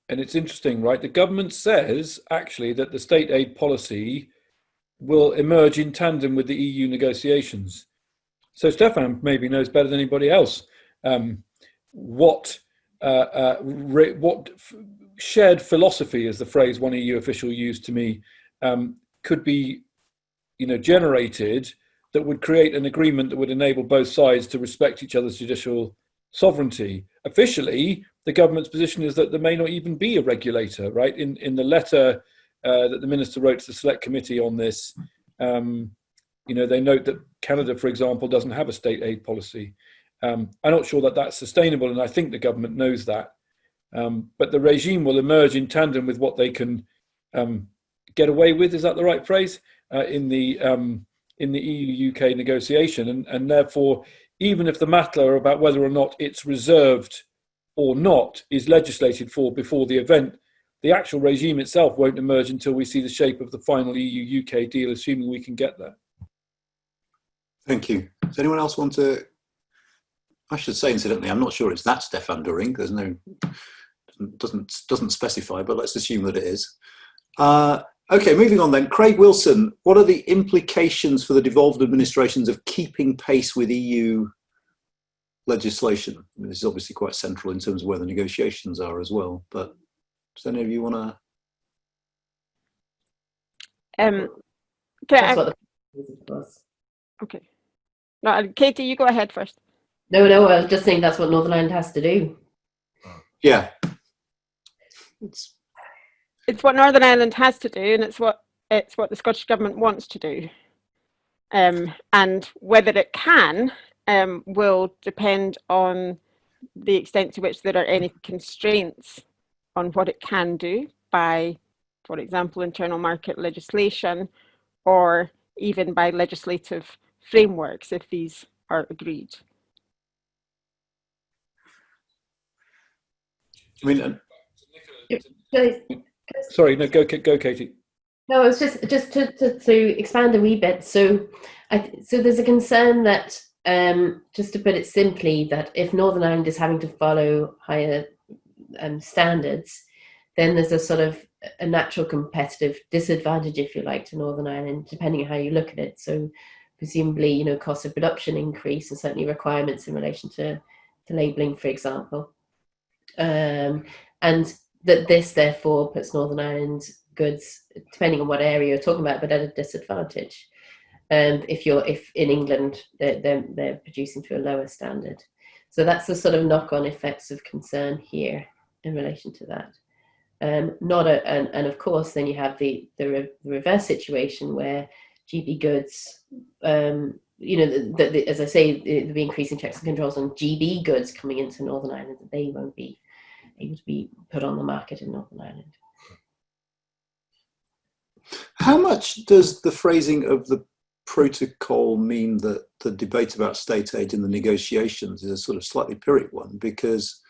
and it's interesting, right? The government says actually that the state aid policy will emerge in tandem with the EU negotiations. So Stefan maybe knows better than anybody else what shared philosophy, is the phrase one EU official used to me, could be, generated that would create an agreement that would enable both sides to respect each other's judicial sovereignty. Officially, the government's position is that there may not even be a regulator, right? In the letter that the minister wrote to the select committee on this, they note that Canada, for example, doesn't have a state aid policy. I'm not sure that that's sustainable, and I think the government knows that. But the regime will emerge in tandem with what they can get away with. Is that the right phrase? In the EU-UK negotiation, and therefore, even if the matter about whether or not it's reserved or not is legislated for before the event, the actual regime itself won't emerge until we see the shape of the final EU-UK deal, assuming we can get there. Thank you. Does anyone else want to? I should say, incidentally, I'm not sure it's that Stefan During. There's no, doesn't specify, but let's assume that it is. Okay, moving on then. Craig Wilson, what are the implications for the devolved administrations of keeping pace with EU legislation? I mean, this is obviously quite central in terms of where the negotiations are as well, but does any of you want to? Okay. No, Katie, you go ahead first. No, I was just saying that's what Northern Ireland has to do. Yeah. It's what Northern Ireland has to do, and it's what the Scottish Government wants to do. And whether it can will depend on the extent to which there are any constraints on what it can do by, for example, internal market legislation, or even by legislative frameworks if these are agreed. I mean, sorry, no, go, Katie. No, it's just to expand a wee bit. So there's a concern that, just to put it simply, that if Northern Ireland is having to follow higher standards, then there's a sort of a natural competitive disadvantage, if you like, to Northern Ireland, depending on how you look at it. So presumably, cost of production increase, and certainly requirements in relation to labelling, for example. And that this therefore puts Northern Ireland goods, depending on what area you're talking about, but at a disadvantage. If in England they're producing to a lower standard. So that's the sort of knock-on effects of concern here in relation to that. And of course, then you have the reverse situation where GB goods, as I say, the increasing checks and controls on GB goods coming into Northern Ireland, that they won't be able to be put on the market in Northern Ireland. How much does the phrasing of the protocol mean that the debate about state aid in the negotiations is a sort of slightly Pyrrhic one? Because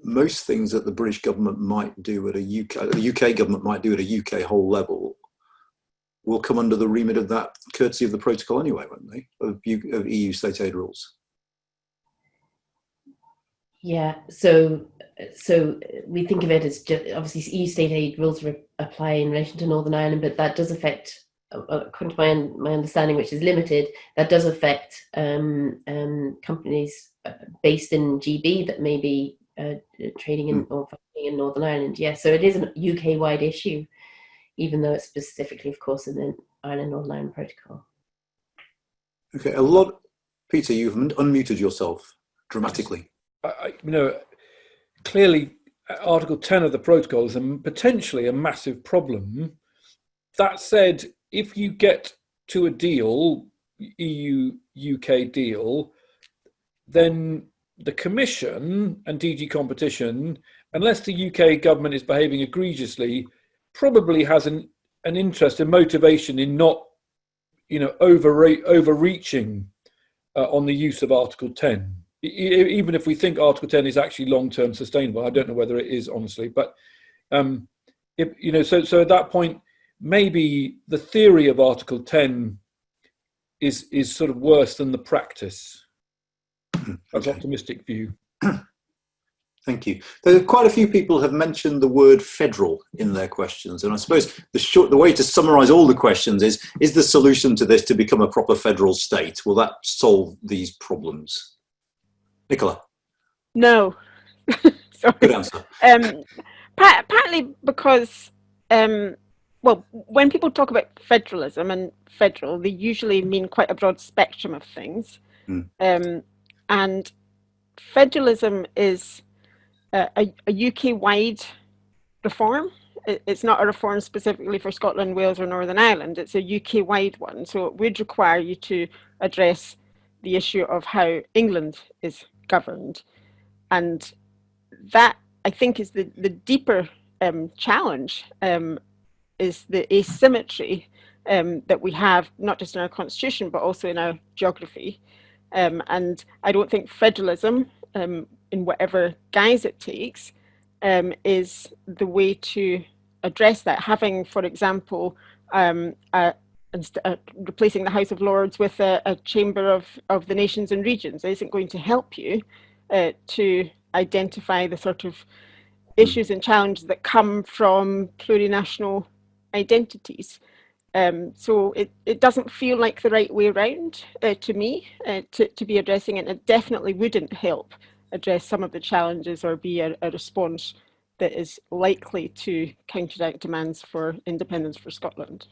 most things that the British government might do at the UK government might do at a UK whole level will come under the remit of that courtesy of the protocol anyway, won't they? Of EU state aid rules. Yeah, so we think of it as just, obviously EU state aid rules apply in relation to Northern Ireland, but that does affect, according to my understanding, which is limited, that does affect companies based in GB that may be trading in or functioning in Northern Ireland. Yeah, so it is a UK-wide issue, even though it's specifically, of course, in the Ireland-Northern Ireland Protocol. Okay, Peter, you've unmuted yourself dramatically. Clearly, Article 10 of the protocol is potentially a massive problem. That said, if you get to a deal, EU-UK deal, then the Commission and DG Competition, unless the UK government is behaving egregiously, probably has an interest and motivation in not, overreaching on the use of Article 10. Even if we think Article 10 is actually long-term sustainable, I don't know whether it is, honestly. But so at that point, maybe the theory of Article 10 is sort of worse than the practice. That's an optimistic view. Thank you. There are quite a few people have mentioned the word federal in their questions, and I suppose the way to summarise all the questions is the solution to this to become a proper federal state? Will that solve these problems? Nicola? No. Sorry. Good answer. Partly because, well, when people talk about federalism and federal, they usually mean quite a broad spectrum of things. And federalism is a UK-wide reform. It's not a reform specifically for Scotland, Wales or Northern Ireland. It's a UK-wide one. So it would require you to address the issue of how England is governed. And that, I think, is the deeper challenge, is the asymmetry that we have, not just in our constitution, but also in our geography. And I don't think federalism, in whatever guise it takes, is the way to address that. Having, for example, replacing the House of Lords with a chamber of the nations and regions isn't going to help you to identify the sort of issues and challenges that come from plurinational identities. So it doesn't feel like the right way around to me to be addressing it. It definitely wouldn't help address some of the challenges or be a response that is likely to counteract demands for independence for Scotland.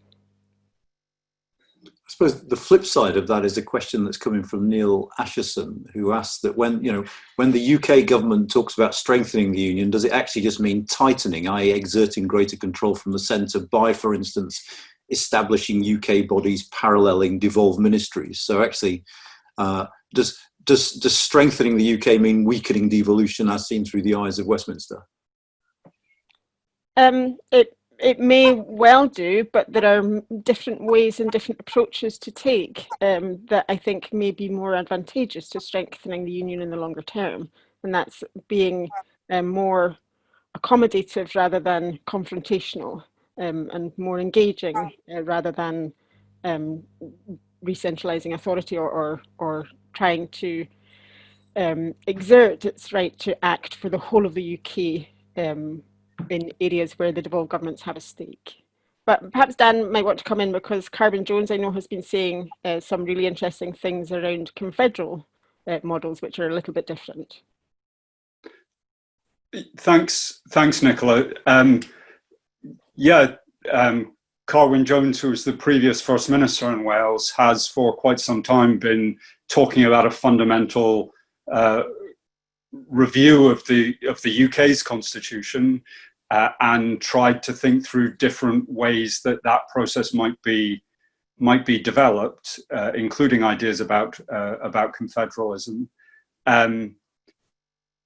I suppose the flip side of that is a question that's coming from Neil Asherson, who asks that when the UK government talks about strengthening the union, does it actually just mean tightening, i.e. exerting greater control from the centre by, for instance, establishing UK bodies paralleling devolved ministries? So actually, does strengthening the UK mean weakening devolution as seen through the eyes of Westminster? It may well do, but there are different ways and different approaches to take that I think may be more advantageous to strengthening the union in the longer term. And that's being more accommodative rather than confrontational, and more engaging rather than re-centralising authority or trying to exert its right to act for the whole of the UK in areas where the devolved governments have a stake. But perhaps Dan might want to come in, because Carbon Jones, I know, has been saying some really interesting things around confederal models, which are a little bit different. Thanks, Nicola. Carwyn Jones, who was the previous First Minister in Wales, has for quite some time been talking about a fundamental review of the UK's constitution, and tried to think through different ways that process might be developed, including ideas about confederalism.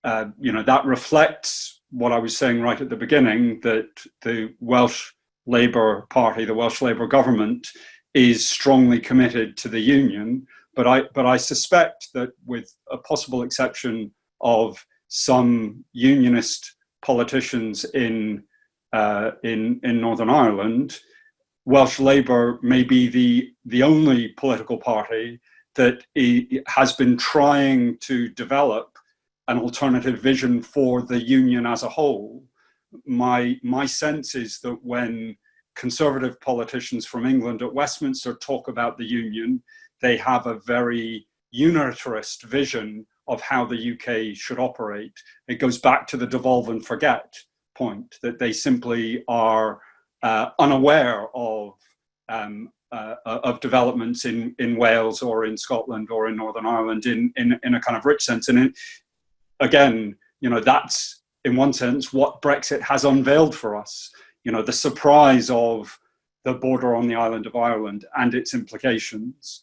That reflects what I was saying right at the beginning, that the Welsh Labour Party, the Welsh Labour government, is strongly committed to the union. But I suspect that, with a possible exception of some unionist politicians in Northern Ireland, Welsh Labour may be the only political party that has been trying to develop an alternative vision for the union as a whole. My sense is that when Conservative politicians from England at Westminster talk about the union, they have a very unitarist vision of how the UK should operate. It goes back to the devolve and forget point, that they simply are unaware of developments in Wales or in Scotland or in Northern Ireland in a kind of rich sense. And again, that's in one sense what Brexit has unveiled for us. The surprise of the border on the island of Ireland and its implications.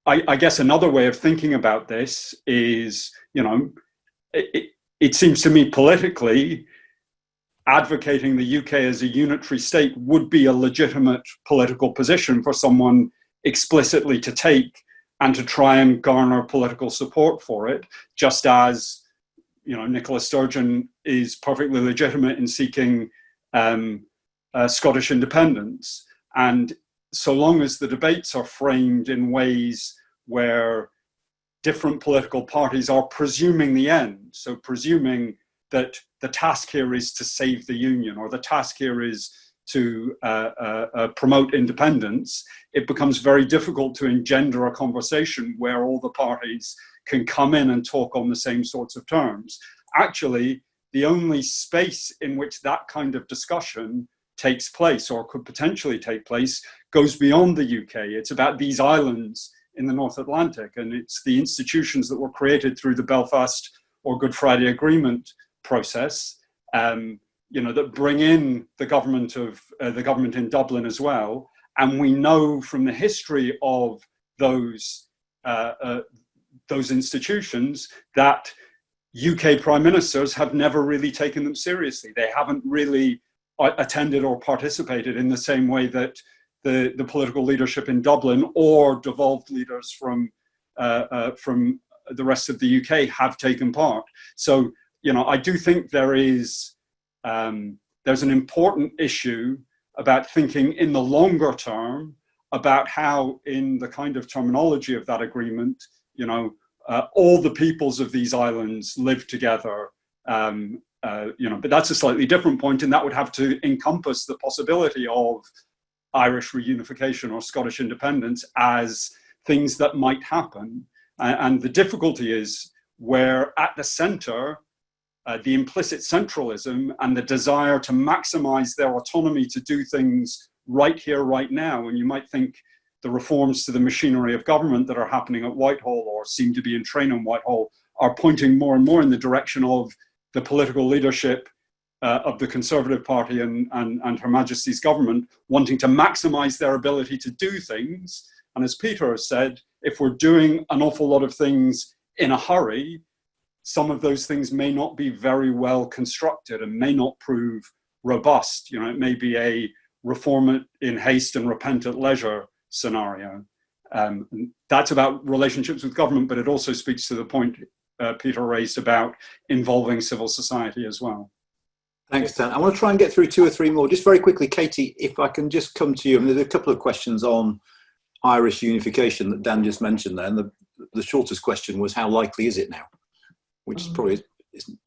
I guess another way of thinking about this is, it seems to me politically, advocating the UK as a unitary state would be a legitimate political position for someone explicitly to take and to try and garner political support for it, just as Nicola Sturgeon is perfectly legitimate in seeking Scottish independence. And so long as the debates are framed in ways where different political parties are presuming the end. So presuming that the task here is to save the union, or the task here is to promote independence, it becomes very difficult to engender a conversation where all the parties can come in and talk on the same sorts of terms. Actually, the only space in which that kind of discussion takes place, or could potentially take place, goes beyond the UK. It's about these islands in the North Atlantic, and it's the institutions that were created through the Belfast or Good Friday Agreement process, that bring in the government in Dublin as well. And we know from the history of those institutions that UK prime ministers have never really taken them seriously. They haven't really attended or participated in the same way that the political leadership in Dublin or devolved leaders from the rest of the UK have taken part. So, I do think there's an important issue about thinking in the longer term about how, in the kind of terminology of that agreement, all the peoples of these islands live together. But that's a slightly different point, and that would have to encompass the possibility of Irish reunification or Scottish independence as things that might happen. And the difficulty is where at the centre, the implicit centralism and the desire to maximize their autonomy to do things right here, right now. And you might think the reforms to the machinery of government that are happening at Whitehall, or seem to be in train on Whitehall, are pointing more and more in the direction of the political leadership of the Conservative Party and Her Majesty's government wanting to maximize their ability to do things. And as Peter has said, if we're doing an awful lot of things in a hurry, some of those things may not be very well constructed and may not prove robust. It may be a reform it in haste and repent at leisure scenario. That's about relationships with government, but it also speaks to the point Peter raised about involving civil society as well. Thanks, Dan. I want to try and get through two or three more. Just very quickly, Katy, if I can just come to you. There's a couple of questions on Irish unification that Dan just mentioned there. And the shortest question was, how likely is it now? Which is probably isn't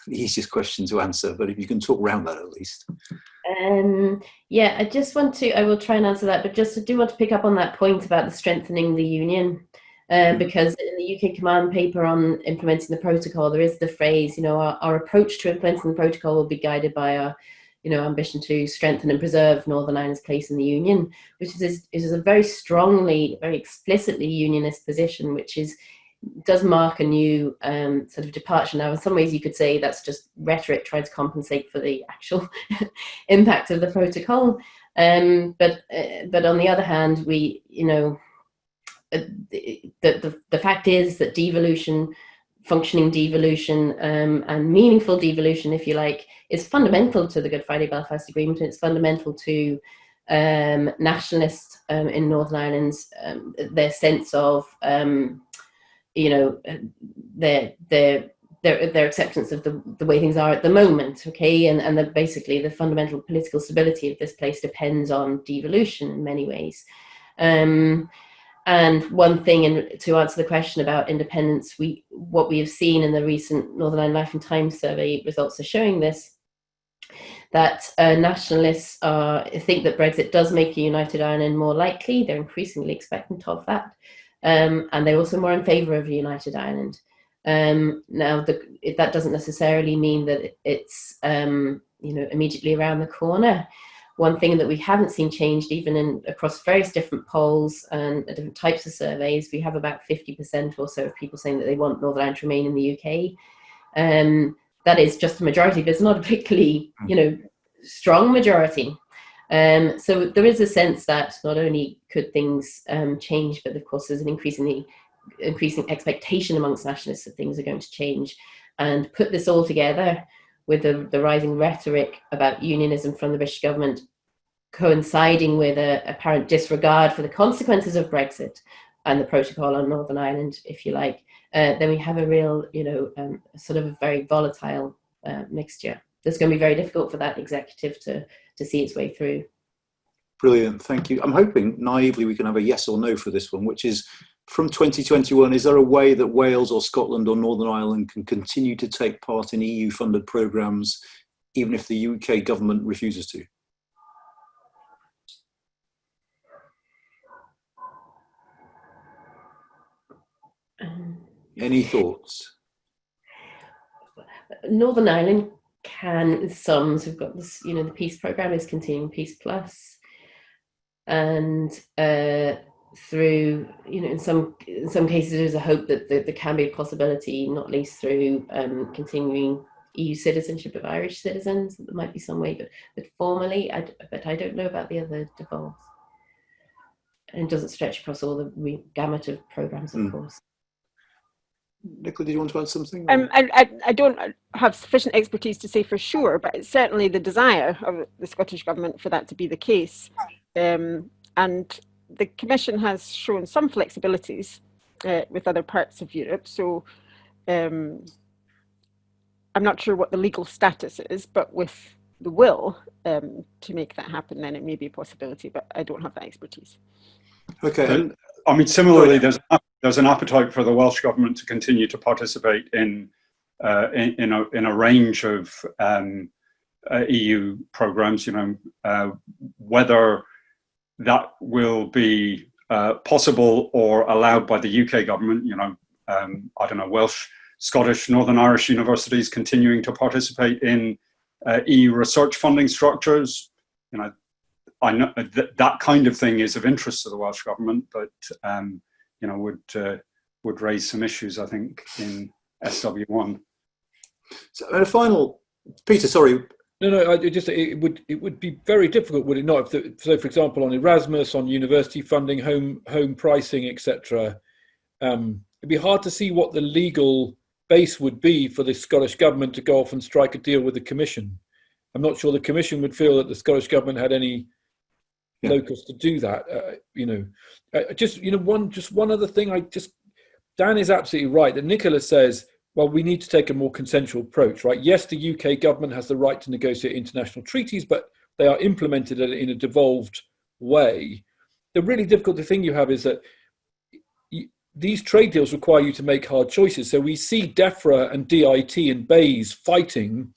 the easiest question to answer, but if you can talk around that at least. Yeah, I will try and answer that, but I do want to pick up on that point about the strengthening the union, because in the UK command paper on implementing the protocol, there is the phrase, our approach to implementing the protocol will be guided by our, ambition to strengthen and preserve Northern Ireland's place in the union, which is a very strongly, very explicitly unionist position, which does mark a new sort of departure. Now, in some ways, you could say that's just rhetoric trying to compensate for the actual impact of the protocol. But on the other hand, the fact is that devolution, functioning devolution, and meaningful devolution, if you like, is fundamental to the Good Friday Belfast Agreement, and it's fundamental to nationalists in Northern Ireland's their sense of their acceptance of the way things are at the moment, okay, and that basically the fundamental political stability of this place depends on devolution in many ways. And one thing, to answer the question about independence, what we have seen in the recent Northern Ireland Life and Times survey results are showing this, that nationalists think that Brexit does make a united Ireland more likely. They're increasingly expectant of that. And they're also more in favour of a united Ireland. Now, that doesn't necessarily mean that it's immediately around the corner. One thing that we haven't seen changed, even across various different polls and different types of surveys, we have about 50% or so of people saying that they want Northern Ireland to remain in the UK. That is just a majority, but it's not a particularly strong majority. So there is a sense that not only could things change, but of course there's an increasing expectation amongst nationalists that things are going to change. And put this all together with the rising rhetoric about unionism from the British government, coinciding with an apparent disregard for the consequences of Brexit and the protocol on Northern Ireland, if you like, then we have a real, sort of a very volatile mixture. It's going to be very difficult for that executive to see its way through. Brilliant, thank you. I'm hoping naively we can have a yes or no for this one, which is from 2021, is there a way that Wales or Scotland or Northern Ireland can continue to take part in EU-funded programmes, even if the UK government refuses to? Any thoughts? Northern Ireland can, some, so we've got this, you know, the Peace programme is continuing Peace Plus, and through, you know, in some cases there's a hope that there can be a possibility, not least through continuing EU citizenship of Irish citizens, that there might be some way, but formally, but I don't know about the other devolves. And it doesn't stretch across all the gamut of programmes, of course. Nicola, did you want to add something? I don't have sufficient expertise to say for sure, but it's certainly the desire of the Scottish Government for that to be the case. And the Commission has shown some flexibilities with other parts of Europe. So I'm not sure what the legal status is, but with the will to make that happen, then it may be a possibility, but I don't have that expertise. Okay. I mean, similarly, there's an appetite for the Welsh Government to continue to participate in a range of EU programmes. You know, whether that will be possible or allowed by the UK government. You know, I don't know, Welsh, Scottish, Northern Irish universities continuing to participate in EU research funding structures. You know, I know that kind of thing is of interest to the Welsh Government, but you know, would raise some issues, I think, in SW1. So, a final, Peter. Sorry. No. It would be very difficult, would it not? So, for example, on Erasmus, on university funding, home pricing, etc. It'd be hard to see what the legal base would be for the Scottish Government to go off and strike a deal with the Commission. I'm not sure the Commission would feel that the Scottish Government had any locus to do that. One other thing. Dan is absolutely right that Nicola says, well, we need to take a more consensual approach, right? Yes, the UK government has the right to negotiate international treaties, but they are implemented in a devolved way. The really difficult thing you have is that these trade deals require you to make hard choices. So we see DEFRA and DIT and BEIS fighting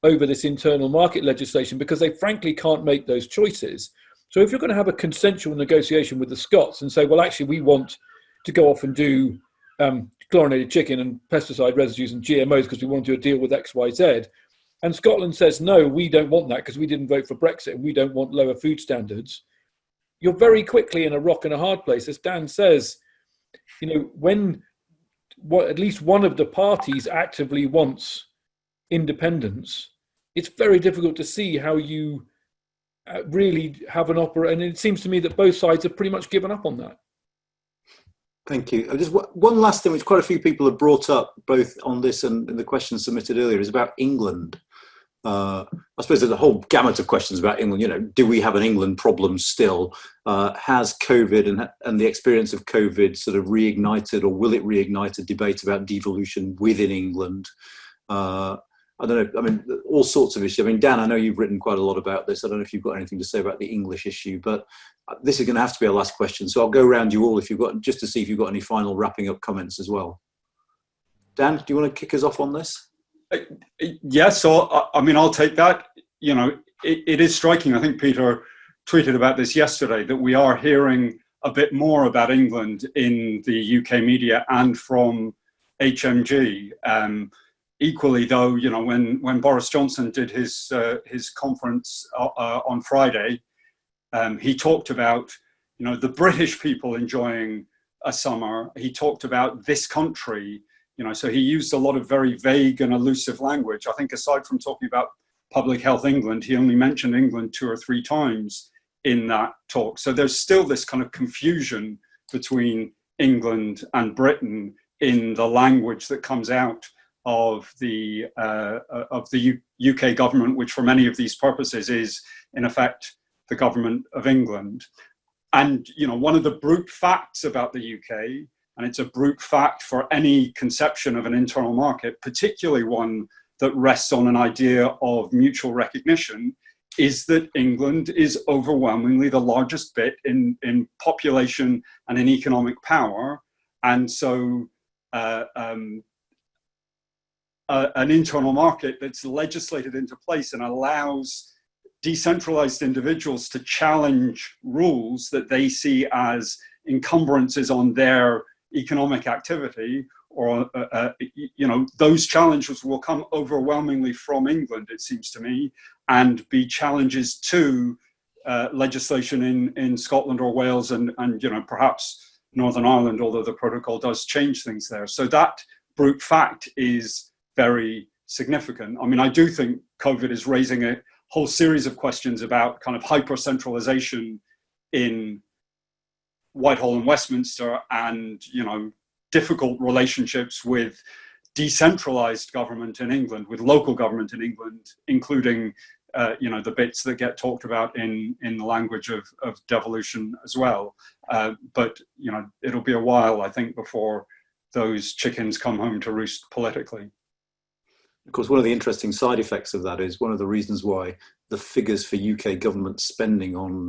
over this internal market legislation because they frankly can't make those choices. So if you're going to have a consensual negotiation with the Scots and say, well, actually, we want to go off and do chlorinated chicken and pesticide residues and GMOs because we want to do a deal with X, Y, Z, and Scotland says, no, we don't want that because we didn't vote for Brexit and we don't want lower food standards, you're very quickly in a rock and a hard place. As Dan says, you know, when at least one of the parties actively wants independence, it's very difficult to see how you really have an opera, and it seems to me that both sides have pretty much given up on that. Thank you. Just one last thing, which quite a few people have brought up, both on this and in the questions submitted earlier, is about England. I suppose there's a whole gamut of questions about England. You know, do we have an England problem still? Has COVID and the experience of COVID sort of reignited, or will it reignite a debate about devolution within England? I don't know. I mean, all sorts of issues. I mean, Dan, I know you've written quite a lot about this. I don't know if you've got anything to say about the English issue, but this is going to have to be our last question. So I'll go around you all if you've got, just to see if you've got any final wrapping up comments as well. Dan, do you want to kick us off on this? Yes. So, I mean, I'll take that. You know, it is striking. I think Peter tweeted about this yesterday, that we are hearing a bit more about England in the UK media and from HMG. Equally, though, you know, when Boris Johnson did his conference on Friday, he talked about, you know, the British people enjoying a summer. He talked about this country, you know, so he used a lot of very vague and elusive language. I think aside from talking about Public Health England, he only mentioned England 2 or 3 times in that talk. So there's still this kind of confusion between England and Britain in the language that comes out of the UK government, which for many of these purposes is in effect the government of England. And, you know, one of the brute facts about the UK, and it's a brute fact for any conception of an internal market, particularly one that rests on an idea of mutual recognition, is that England is overwhelmingly the largest bit in population and in economic power. And so an internal market that's legislated into place and allows decentralized individuals to challenge rules that they see as encumbrances on their economic activity, or those challenges will come overwhelmingly from England, it seems to me, and be challenges to legislation in Scotland or Wales and perhaps Northern Ireland, although the protocol does change things there. So that brute fact is very significant. I mean, I do think COVID is raising a whole series of questions about kind of hyper-centralization in Whitehall and Westminster, and difficult relationships with decentralized government in England, with local government in England, including the bits that get talked about in the language of devolution as well. But it'll be a while, I think, before those chickens come home to roost politically. Of course, one of the interesting side effects of that is one of the reasons why the figures for UK government spending on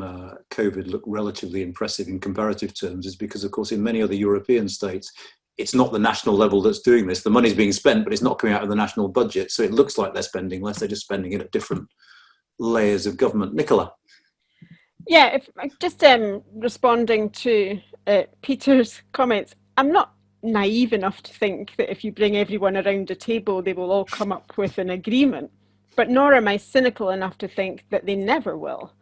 COVID look relatively impressive in comparative terms is because, of course, in many other European states, it's not the national level that's doing this. The money's being spent, but it's not coming out of the national budget. So it looks like they're spending less. They're just spending it at different layers of government. Nicola. Yeah, just responding to Peter's comments, I'm not naive enough to think that if you bring everyone around a table, they will all come up with an agreement. But nor am I cynical enough to think that they never will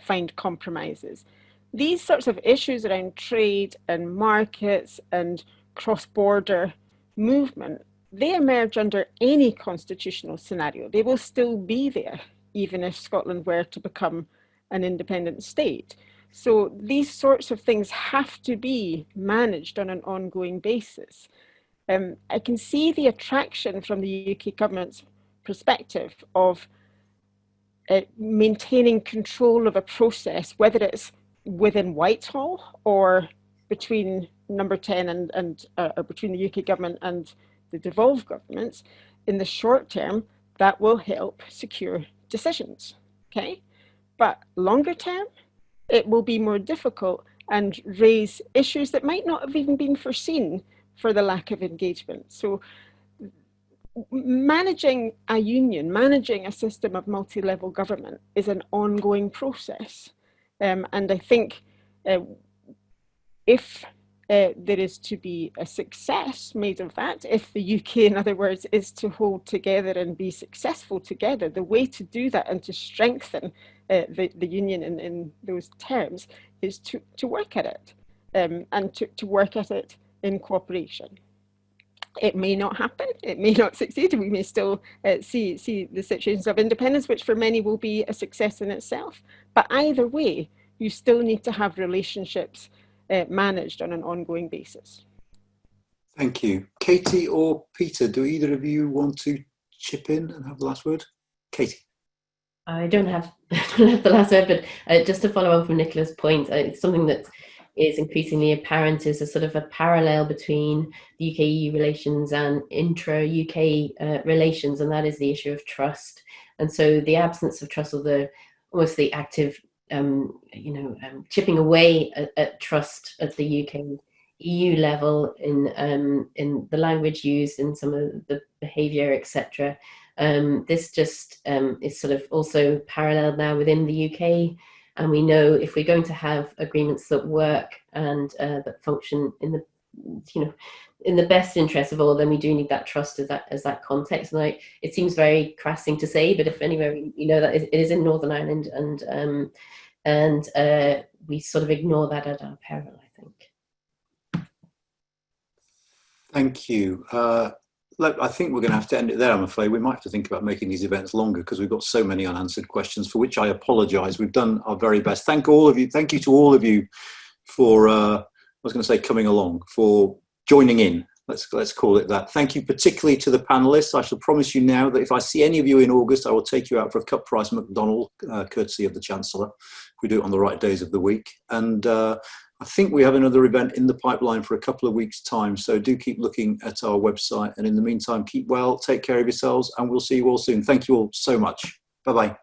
find compromises. These sorts of issues around trade and markets and cross-border movement, they emerge under any constitutional scenario. They will still be there, even if Scotland were to become an independent state. So these sorts of things have to be managed on an ongoing basis. I can see the attraction from the UK government's perspective of maintaining control of a process, whether it's within Whitehall or between Number 10 and between the UK government and the devolved governments. In the short term, that will help secure decisions, okay? But longer term, it will be more difficult and raise issues that might not have even been foreseen for the lack of engagement. So managing a union, managing a system of multi-level government is an ongoing process. And I think if there is to be a success made of that, if the UK, in other words, is to hold together and be successful together, the way to do that and to strengthen the union in those terms is to work at it and to work at it in cooperation. It may not happen, it may not succeed, we may still see the situations of independence, which for many will be a success in itself. But either way, you still need to have relationships managed on an ongoing basis. Thank you. Katy or Peter, do either of you want to chip in and have the last word? Katy. I don't have the last word, but just to follow on from Nicola's point, it's something that is increasingly apparent is a sort of a parallel between the UK-EU relations and intra-UK relations, and that is the issue of trust. And so the absence of trust, or almost the active chipping away at trust at the UK-EU level in the language used, in some of the behaviour, etc. This just is sort of also paralleled now within the UK, and we know if we're going to have agreements that work and that function in the best interest of all, then we do need that trust as that context. And it seems very crass thing to say, but if anywhere we know that it is in Northern Ireland, and we sort of ignore that at our peril, I think. Thank you. Look, I think we're going to have to end it there, I'm afraid. We might have to think about making these events longer because we've got so many unanswered questions, for which I apologise. We've done our very best. Thank all of you. Thank you to all of you for, I was going to say coming along, for joining in. Let's call it that. Thank you particularly to the panellists. I shall promise you now that if I see any of you in August, I will take you out for a cup price McDonald, courtesy of the Chancellor, if we do it on the right days of the week. And I think we have another event in the pipeline for a couple of weeks' time. So do keep looking at our website. And in the meantime, keep well, take care of yourselves, and we'll see you all soon. Thank you all so much. Bye-bye.